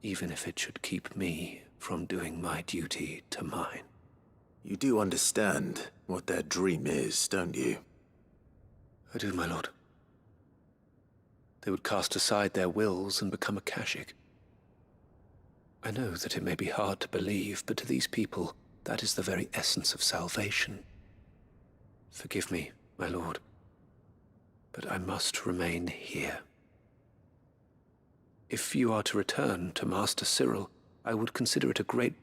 even if it should keep me from doing my duty to mine.
You do understand what their dream is, don't you?
I do, my lord. They would cast aside their wills and become akashic. I know that it may be hard to believe, but to these people, that is the very essence of salvation. Forgive me, my lord, but I must remain here. If you are to return to Master Cyril, I would consider it a great...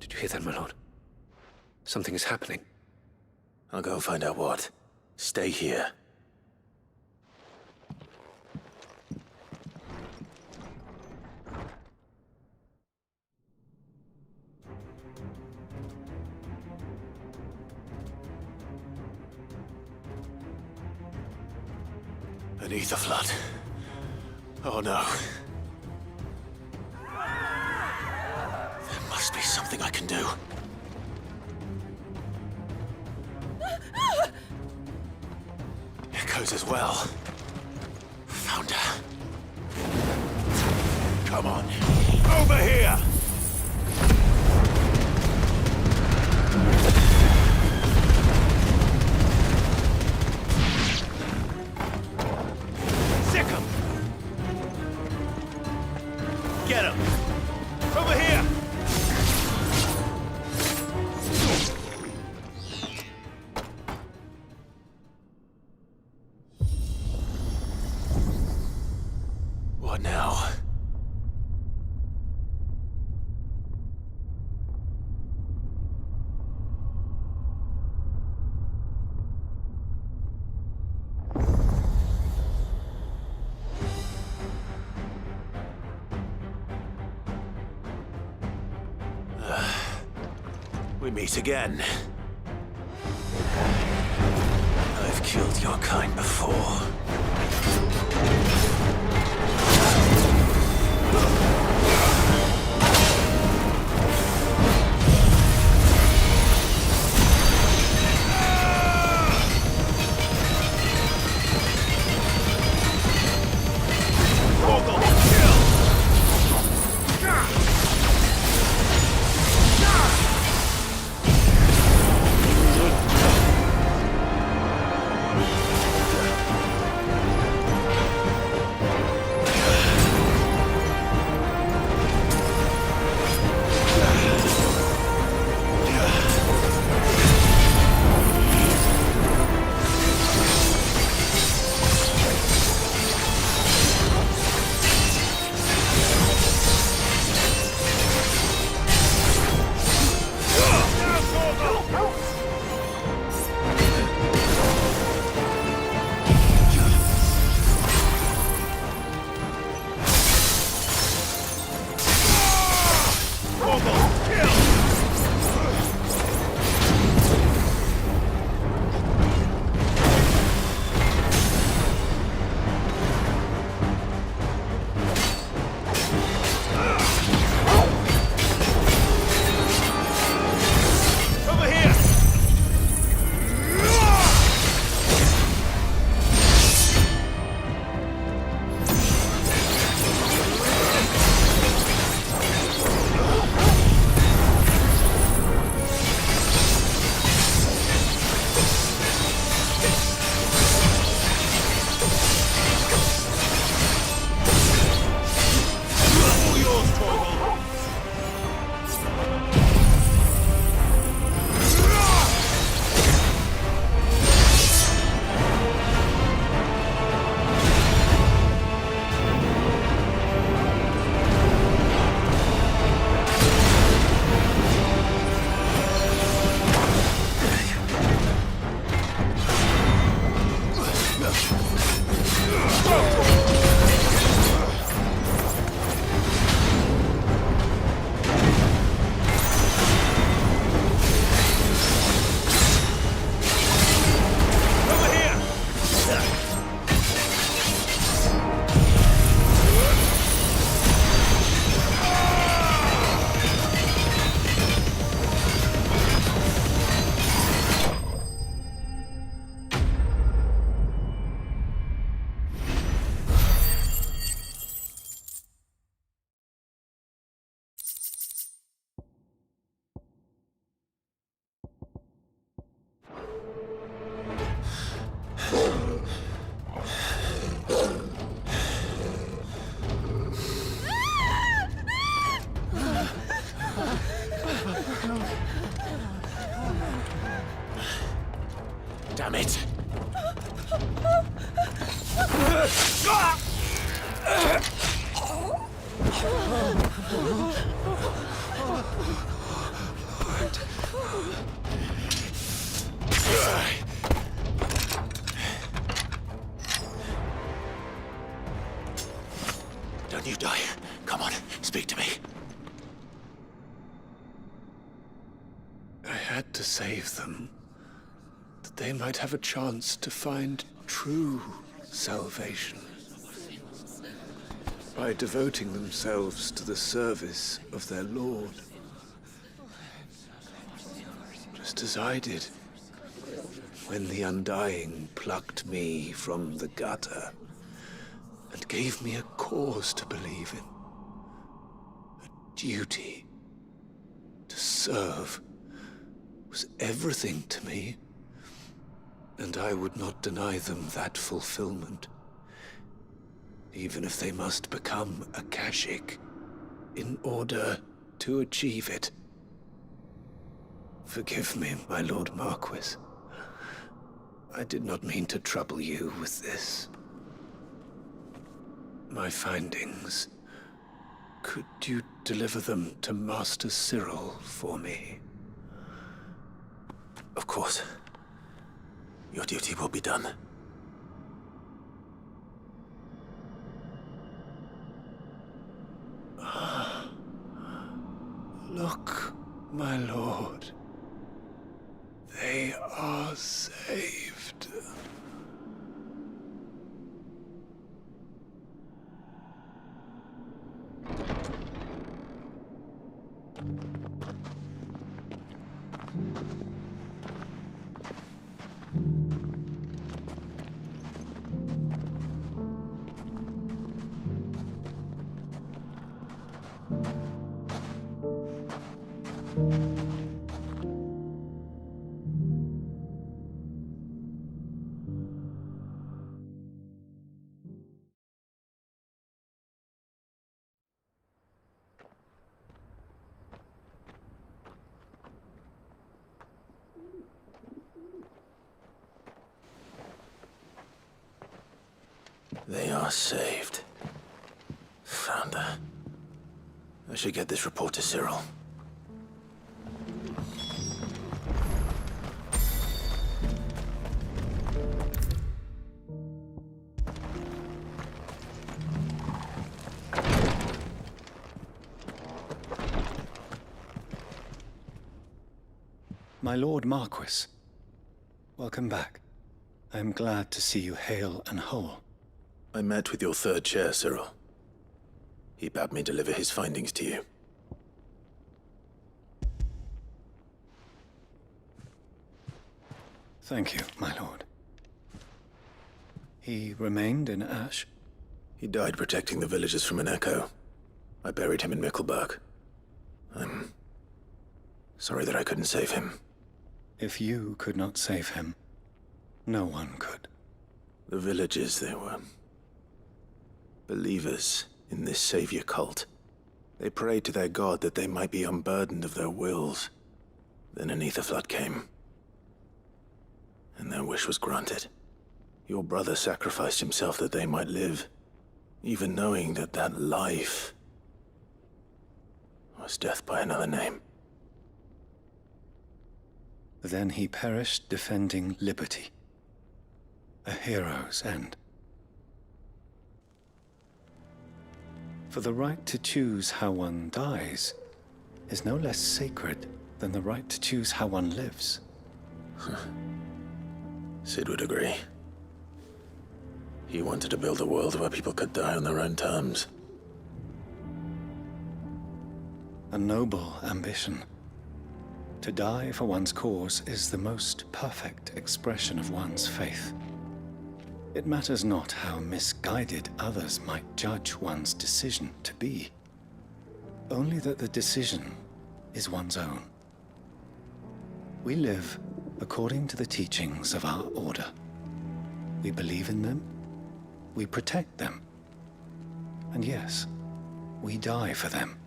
Did you hear that, my lord? Something is happening.
I'll go and find out what. Stay here. Beneath the flood. Oh no. There must be something I can do. Echoes as well. Found her. Come on. Over here! Sick 'em! Get him! Over here! What now? We meet again. I've killed your kind before. Damn it! Don't you die. Come on, speak to me.
I had to save them, that they might have a chance to find true salvation. By devoting themselves to the service of their Lord. Just as I did, when the Undying plucked me from the gutter and gave me a cause to believe in. A duty to serve was everything to me, and I would not deny them that fulfillment, even if they must become Akashic in order to achieve it. Forgive me, my Lord Marquis. I did not mean to trouble you with this. My findings. Could you deliver them to Master Cyril for me?
Of course. Your duty will be done.
Look, my lord. They are saved.
They are saved. Founder. I should get this report to Cyril.
My Lord Marquis, welcome back. I am glad to see you hale and whole.
I met with your third chair, Cyril. He bade me deliver his findings to you.
Thank you, my lord. He remained in Ash?
He died protecting the villagers from an echo. I buried him in Mickelberg. I'm sorry that I couldn't save him.
If you could not save him, no one could.
The villagers, they were believers in this savior cult. They prayed to their god that they might be unburdened of their wills. Then an ether flood came, and their wish was granted. Your brother sacrificed himself that they might live, even knowing that that life was death by another name.
Then he perished defending liberty. A hero's end. For the right to choose how one dies is no less sacred than the right to choose how one lives.
Sid would agree. He wanted to build a world where people could die on their own terms.
A noble ambition. To die for one's cause is the most perfect expression of one's faith. It matters not how misguided others might judge one's decision to be, only that the decision is one's own. We live according to the teachings of our order. We believe in them, we protect them, and yes, we die for them.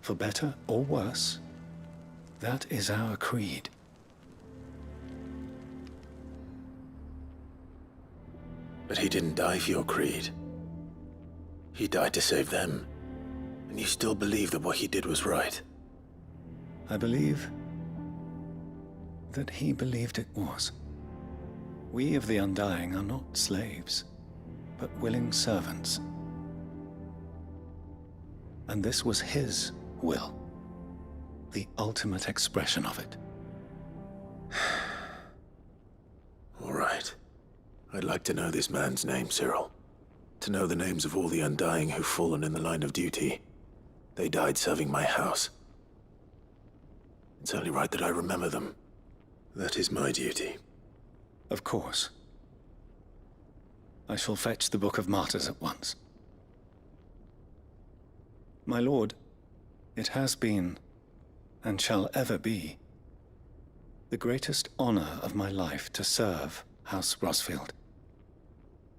For better or worse, that is our creed.
But he didn't die for your creed. He died to save them. And you still believe that what he did was right?
I believe that he believed it was. We of the Undying are not slaves, but willing servants. And this was his will, the ultimate expression of it.
All right. I'd like to know this man's name, Cyril. To know the names of all the Undying who've fallen in the line of duty. They died serving my house. It's only right that I remember them. That is my duty.
Of course. I shall fetch the Book of Martyrs at once. My lord, it has been, and shall ever be, the greatest honor of my life to serve House Rosfield.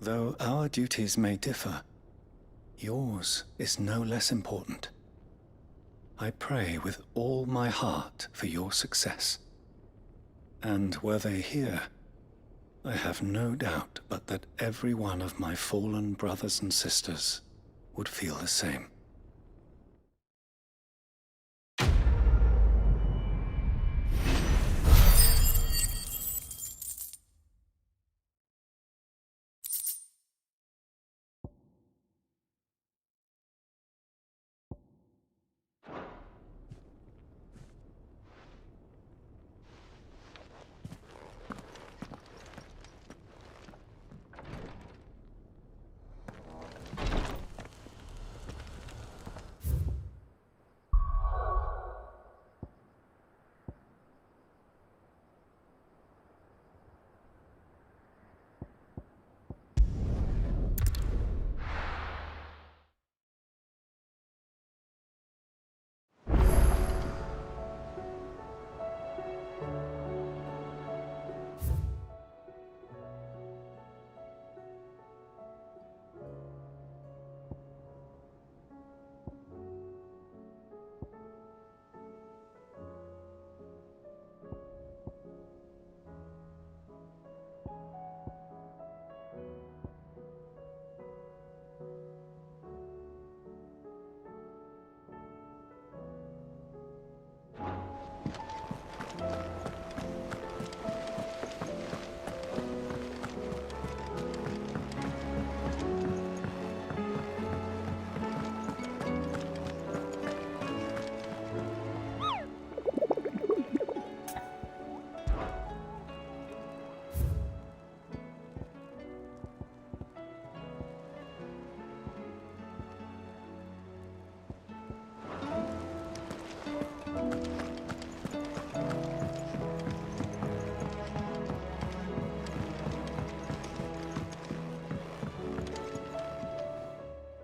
Though our duties may differ, yours is no less important. I pray with all my heart for your success. And were they here, I have no doubt but that every one of my fallen brothers and sisters would feel the same.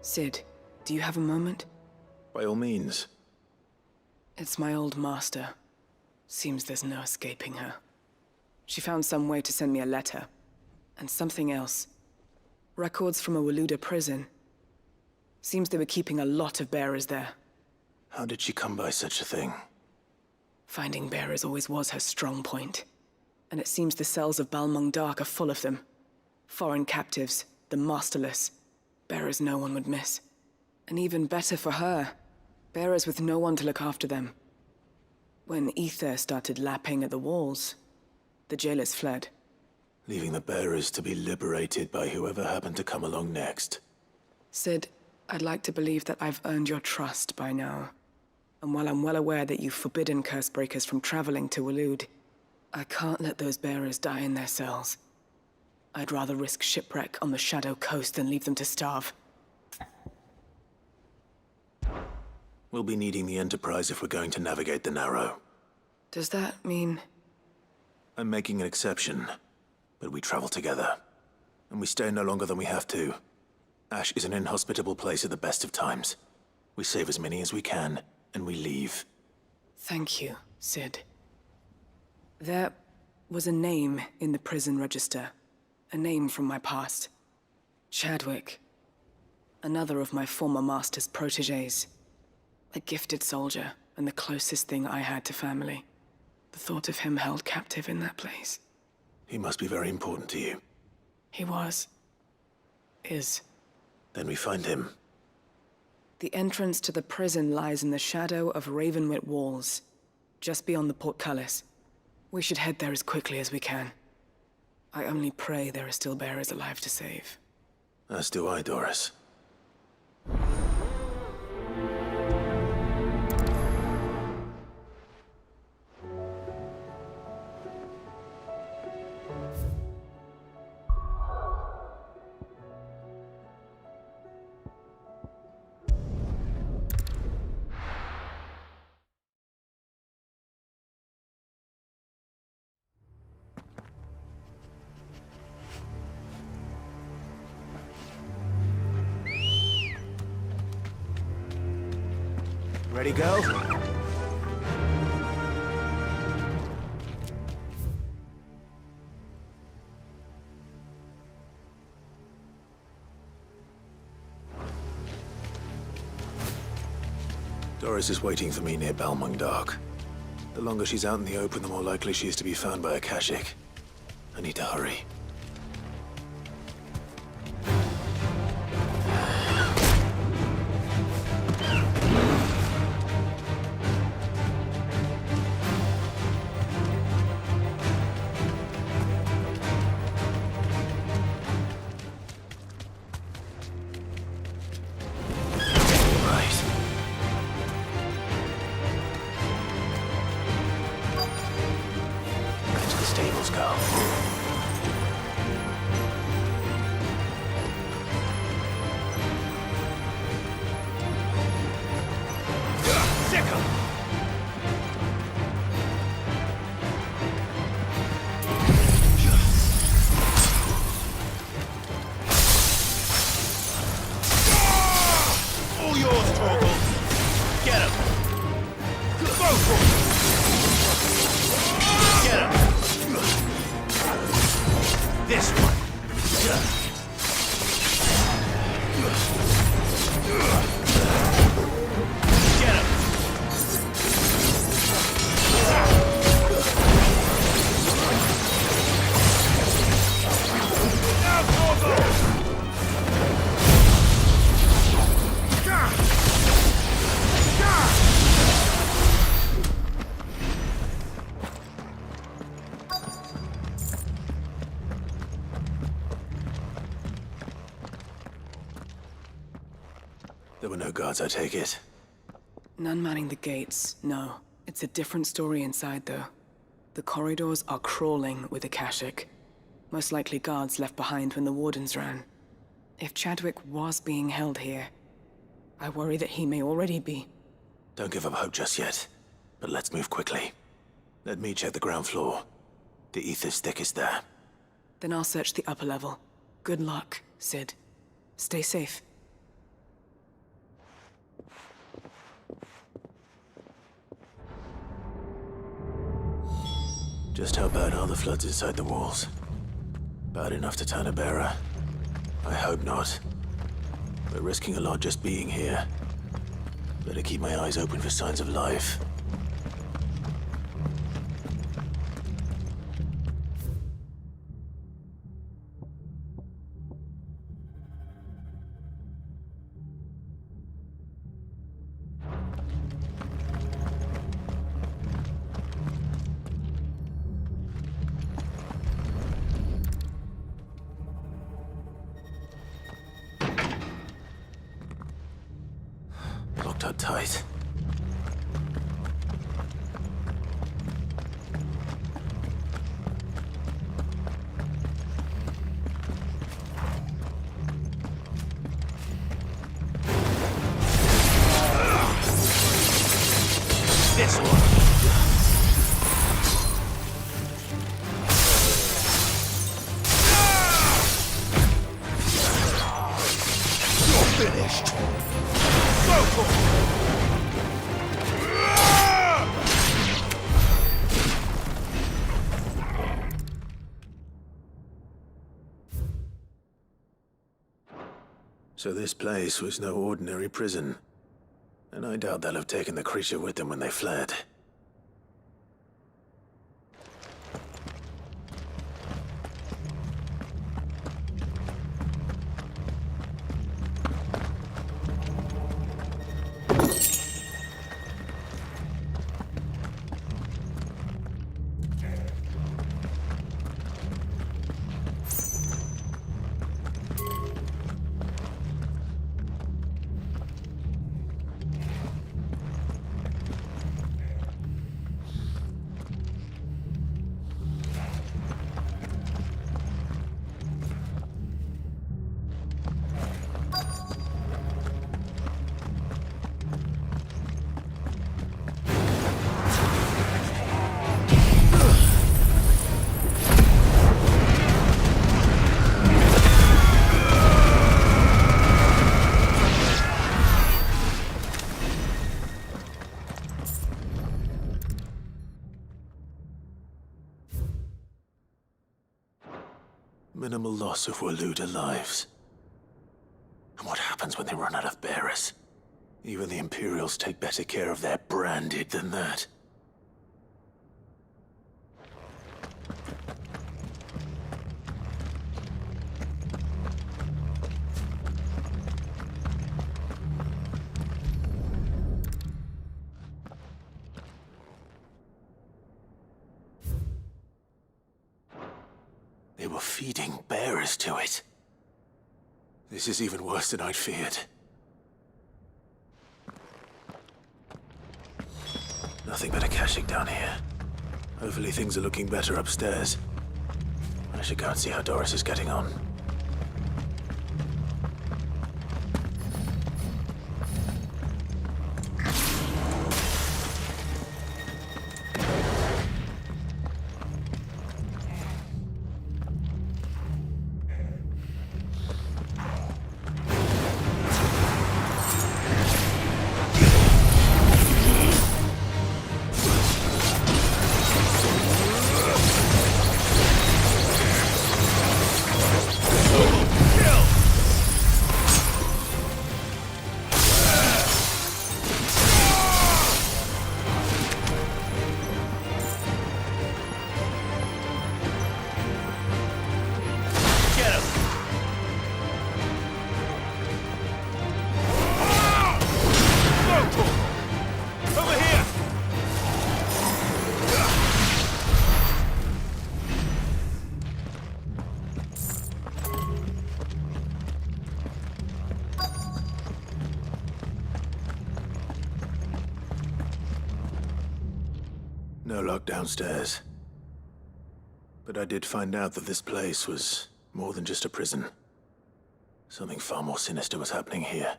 Sid, do you have a moment?
By all means.
It's my old master. Seems there's no escaping her. She found some way to send me a letter. And something else. Records from a Waluda prison. Seems they were keeping a lot of bearers there.
How did she come by such a thing?
Finding bearers always was her strong point. And it seems the cells of Balmung Dark are full of them. Foreign captives, the masterless. Bearers no one would miss. And even better for her, bearers with no one to look after them. When ether started lapping at the walls, the jailers fled.
Leaving the bearers to be liberated by whoever happened to come along next.
Sid, I'd like to believe that I've earned your trust by now. And while I'm well aware that you've forbidden Cursebreakers from traveling to Waloed, I can't let those bearers die in their cells. I'd rather risk shipwreck on the Shadow Coast than leave them to starve.
We'll be needing the Enterprise if we're going to navigate the Narrow.
Does that mean...
I'm making an exception, but we travel together. And we stay no longer than we have to. Ash is an inhospitable place at the best of times. We save as many as we can, and we leave.
Thank you, Sid. There was a name in the prison register. A name from my past. Chadwick. Another of my former master's protégés. A gifted soldier, and the closest thing I had to family. The thought of him held captive in that place.
He must be very important to you.
He was. Is.
Then we find him.
The entrance to the prison lies in the shadow of Ravenwit walls, just beyond the portcullis. We should head there as quickly as we can. I only pray there are still bearers alive to save.
As do I, Doris.
Ready, go?
Doris is waiting for me near Balmung Dark. The longer she's out in the open, the more likely she is to be found by Akashic. I need to hurry. There were no guards, I take it.
None manning the gates, no. It's a different story inside, though. The corridors are crawling with Akashic. Most likely guards left behind when the wardens ran. If Chadwick was being held here, I worry that he may already be.
Don't give up hope just yet, but let's move quickly. Let me check the ground floor. The ether's thickest there.
Then I'll search the upper level. Good luck, Sid. Stay safe.
Just how bad are the floods inside the walls? Bad enough to turn a bearer? I hope not. We're risking a lot just being here. Better keep my eyes open for signs of life. Locked up tight.
This one. You're finished. Go for it.
So this place was no ordinary prison. And I doubt they'll have taken the creature with them when they fled. Minimal loss of Waluda lives. And what happens when they run out of bearers? Even the Imperials take better care of their branded than that. They were feeding bearers to it. This is even worse than I'd feared. Nothing but a caching down here. Hopefully things are looking better upstairs. I should go and see how Doris is getting on. No lock downstairs. But I did find out that this place was more than just a prison. Something far more sinister was happening here.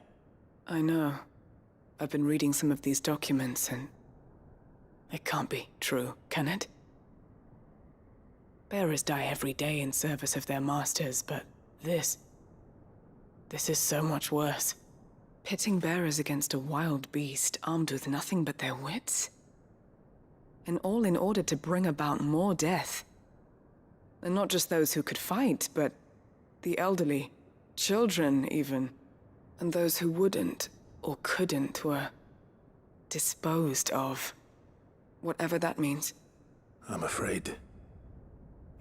I know. I've been reading some of these documents, and it can't be true, can it? Bearers die every day in service of their masters, but this is so much worse. Pitting bearers against a wild beast armed with nothing but their wits? And all in order to bring about more death. And not just those who could fight, but the elderly, children even, and those who wouldn't or couldn't were disposed of. Whatever that means.
I'm afraid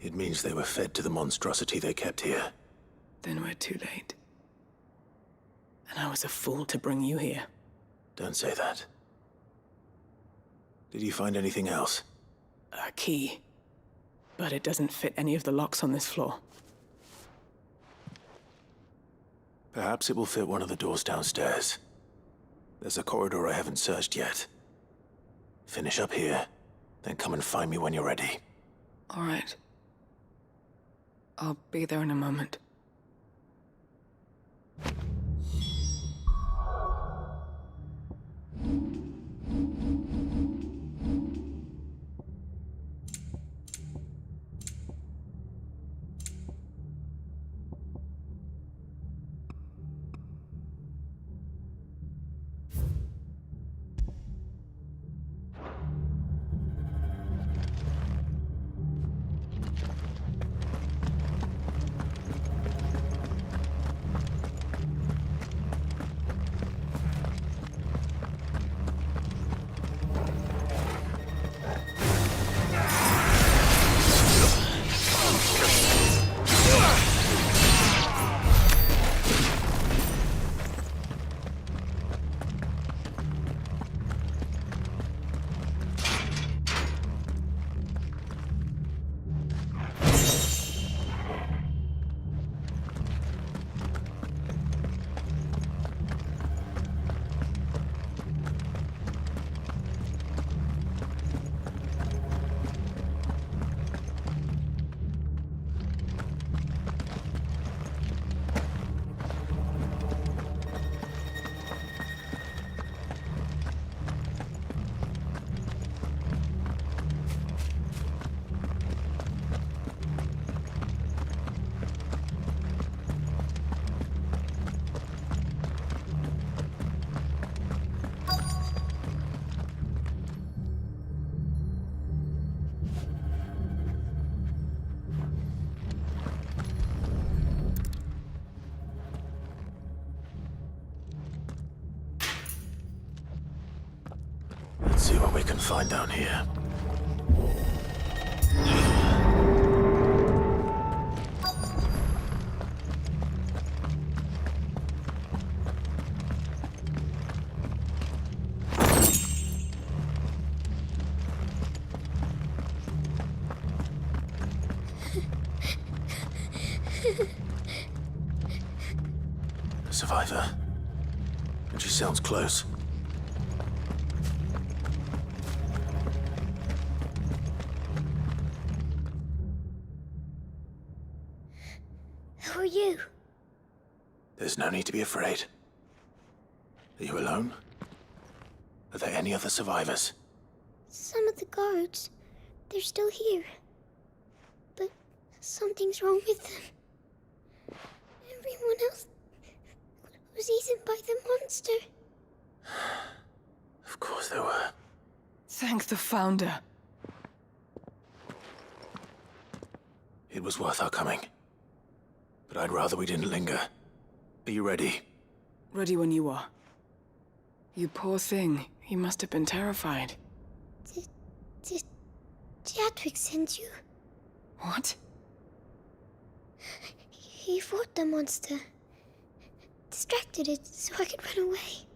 it means they were fed to the monstrosity they kept here.
Then we're too late. And I was a fool to bring you here.
Don't say that. Did you find anything else?
A key. But it doesn't fit any of the locks on this floor.
Perhaps it will fit one of the doors downstairs. There's a corridor I haven't searched yet. Finish up here, then come and find me when you're ready.
All right. I'll be there in a moment.
can find down here. A survivor. And she sounds close.
Who are you?
There's no need to be afraid. Are you alone? Are there any other survivors?
Some of the guards. They're still here. But something's wrong with them. Everyone else was eaten by the monster.
Of course there were.
Thank the Founder.
It was worth our coming. But I'd rather we didn't linger. Are you ready?
Ready when you are. You poor thing. You must have been terrified.
Did Chadwick send you?
What?
He fought the monster. Distracted it so I could run away.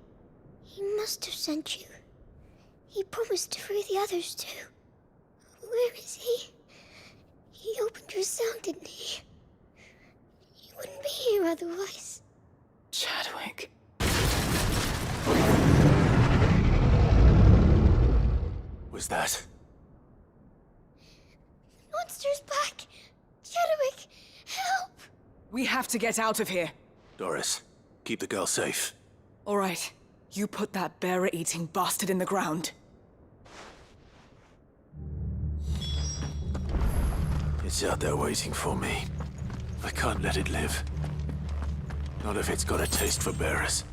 He must have sent you. He promised to free the others too. Where is he? He opened your cell, didn't he? He wouldn't be here otherwise.
Chadwick.
Was that?
Monster's back! Chadwick, help!
We have to get out of here.
Doris, keep the girl safe.
All right. You put that bearer-eating bastard in the ground.
It's out there waiting for me. I can't let it live. Not if it's got a taste for bearers.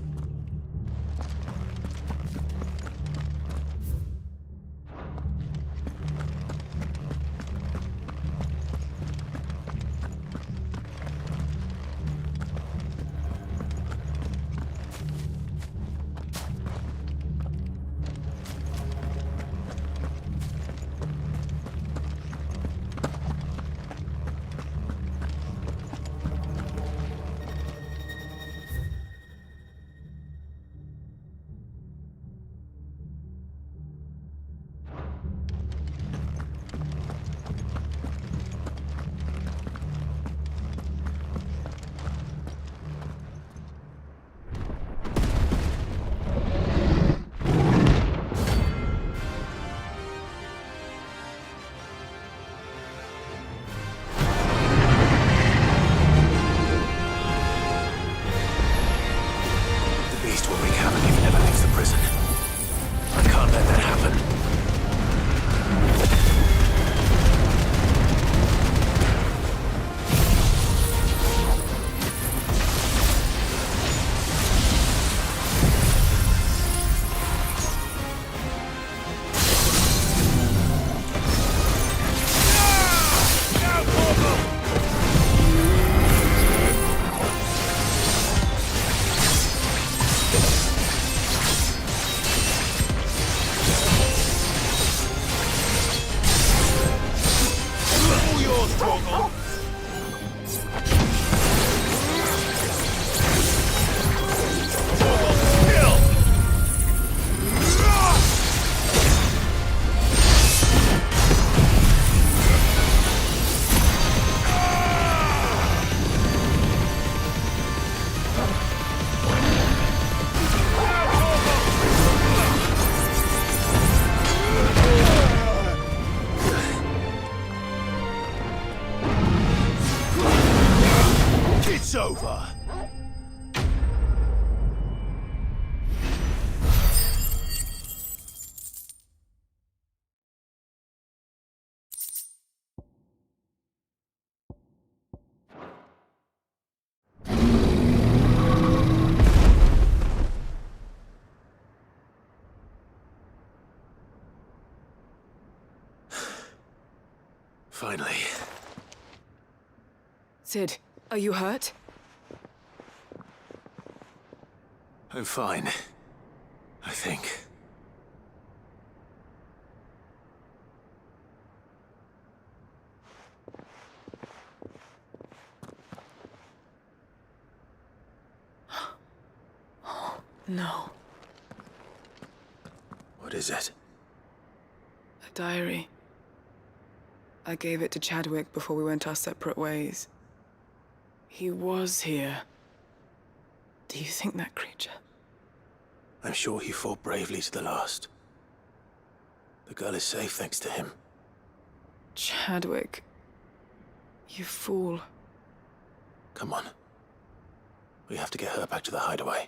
It's over.
Finally.
Sid, are you hurt?
I'm fine. I think.
No.
What is it?
A diary. I gave it to Chadwick before we went our separate ways. He was here. Do you think that creature?
I'm sure he fought bravely to the last. The girl is safe thanks to him.
Chadwick. You fool.
Come on. We have to get her back to the hideaway.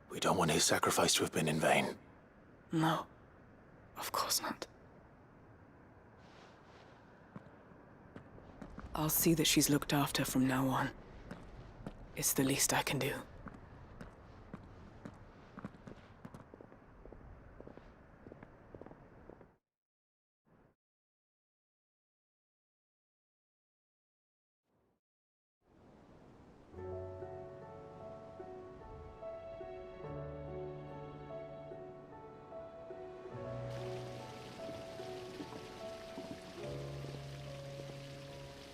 We don't want his sacrifice to have been in vain.
No. Of course not. I'll see that she's looked after from now on. It's the least I can do.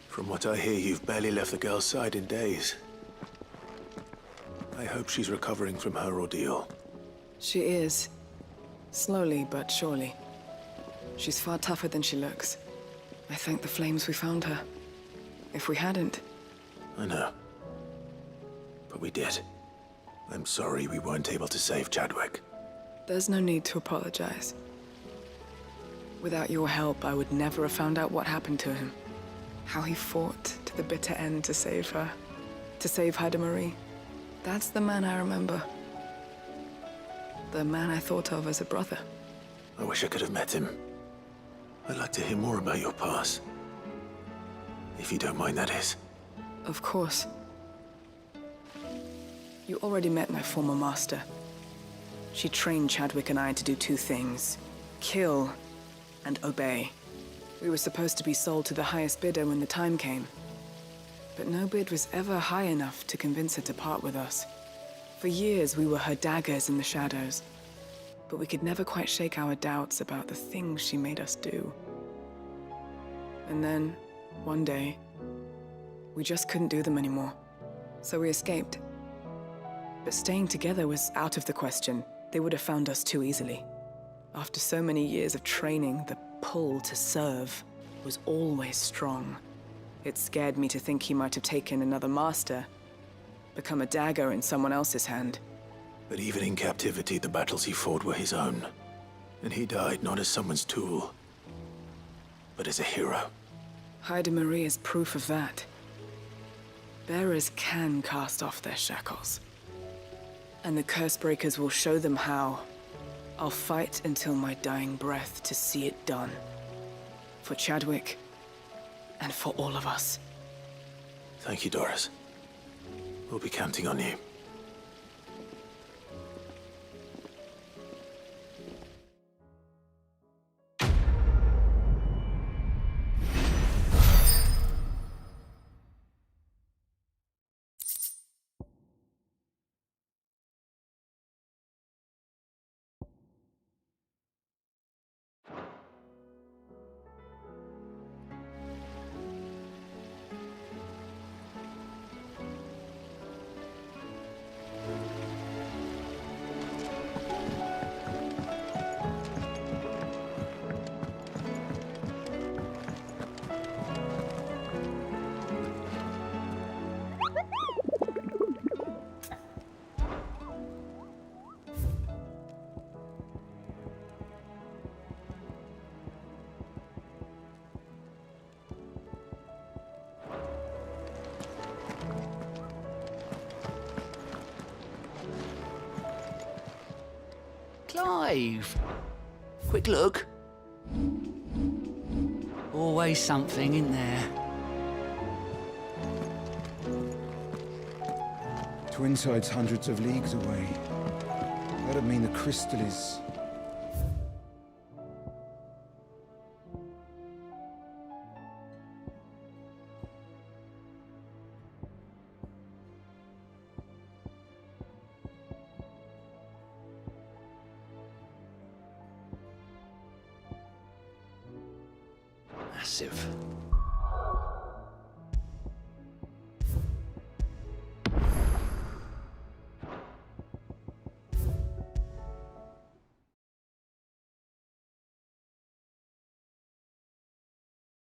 From what I hear, you've barely left the girl's side in days. I hope she's recovering from her ordeal.
She is. Slowly but surely. She's far tougher than she looks. I thank the flames we found her. If we hadn't...
I know. But we did. I'm sorry we weren't able to save Chadwick.
There's no need to apologize. Without your help, I would never have found out what happened to him. How he fought to the bitter end to save her. To save Haida Marie. That's the man I remember. The man I thought of as a brother.
I wish I could have met him. I'd like to hear more about your past. If you don't mind, that is.
Of course. You already met my former master. She trained Chadwick and I to do two things. Kill and obey. We were supposed to be sold to the highest bidder when the time came. But no bid was ever high enough to convince her to part with us. For years, we were her daggers in the shadows. But we could never quite shake our doubts about the things she made us do. And then, one day, we just couldn't do them anymore. So we escaped. But staying together was out of the question. They would have found us too easily. After so many years of training, the pull to serve was always strong. It scared me to think he might have taken another master, become a dagger in someone else's hand.
But even in captivity, the battles he fought were his own. And he died not as someone's tool, but as a hero.
Haida Marie is proof of that. Bearers can cast off their shackles. And the Cursebreakers will show them how. I'll fight until my dying breath to see it done. For Chadwick, and for all of us.
Thank you, Doris. We'll be counting on you.
Clive! Quick look. Always something in there.
Twinside's hundreds of leagues away. That'd mean the crystal is...
massive.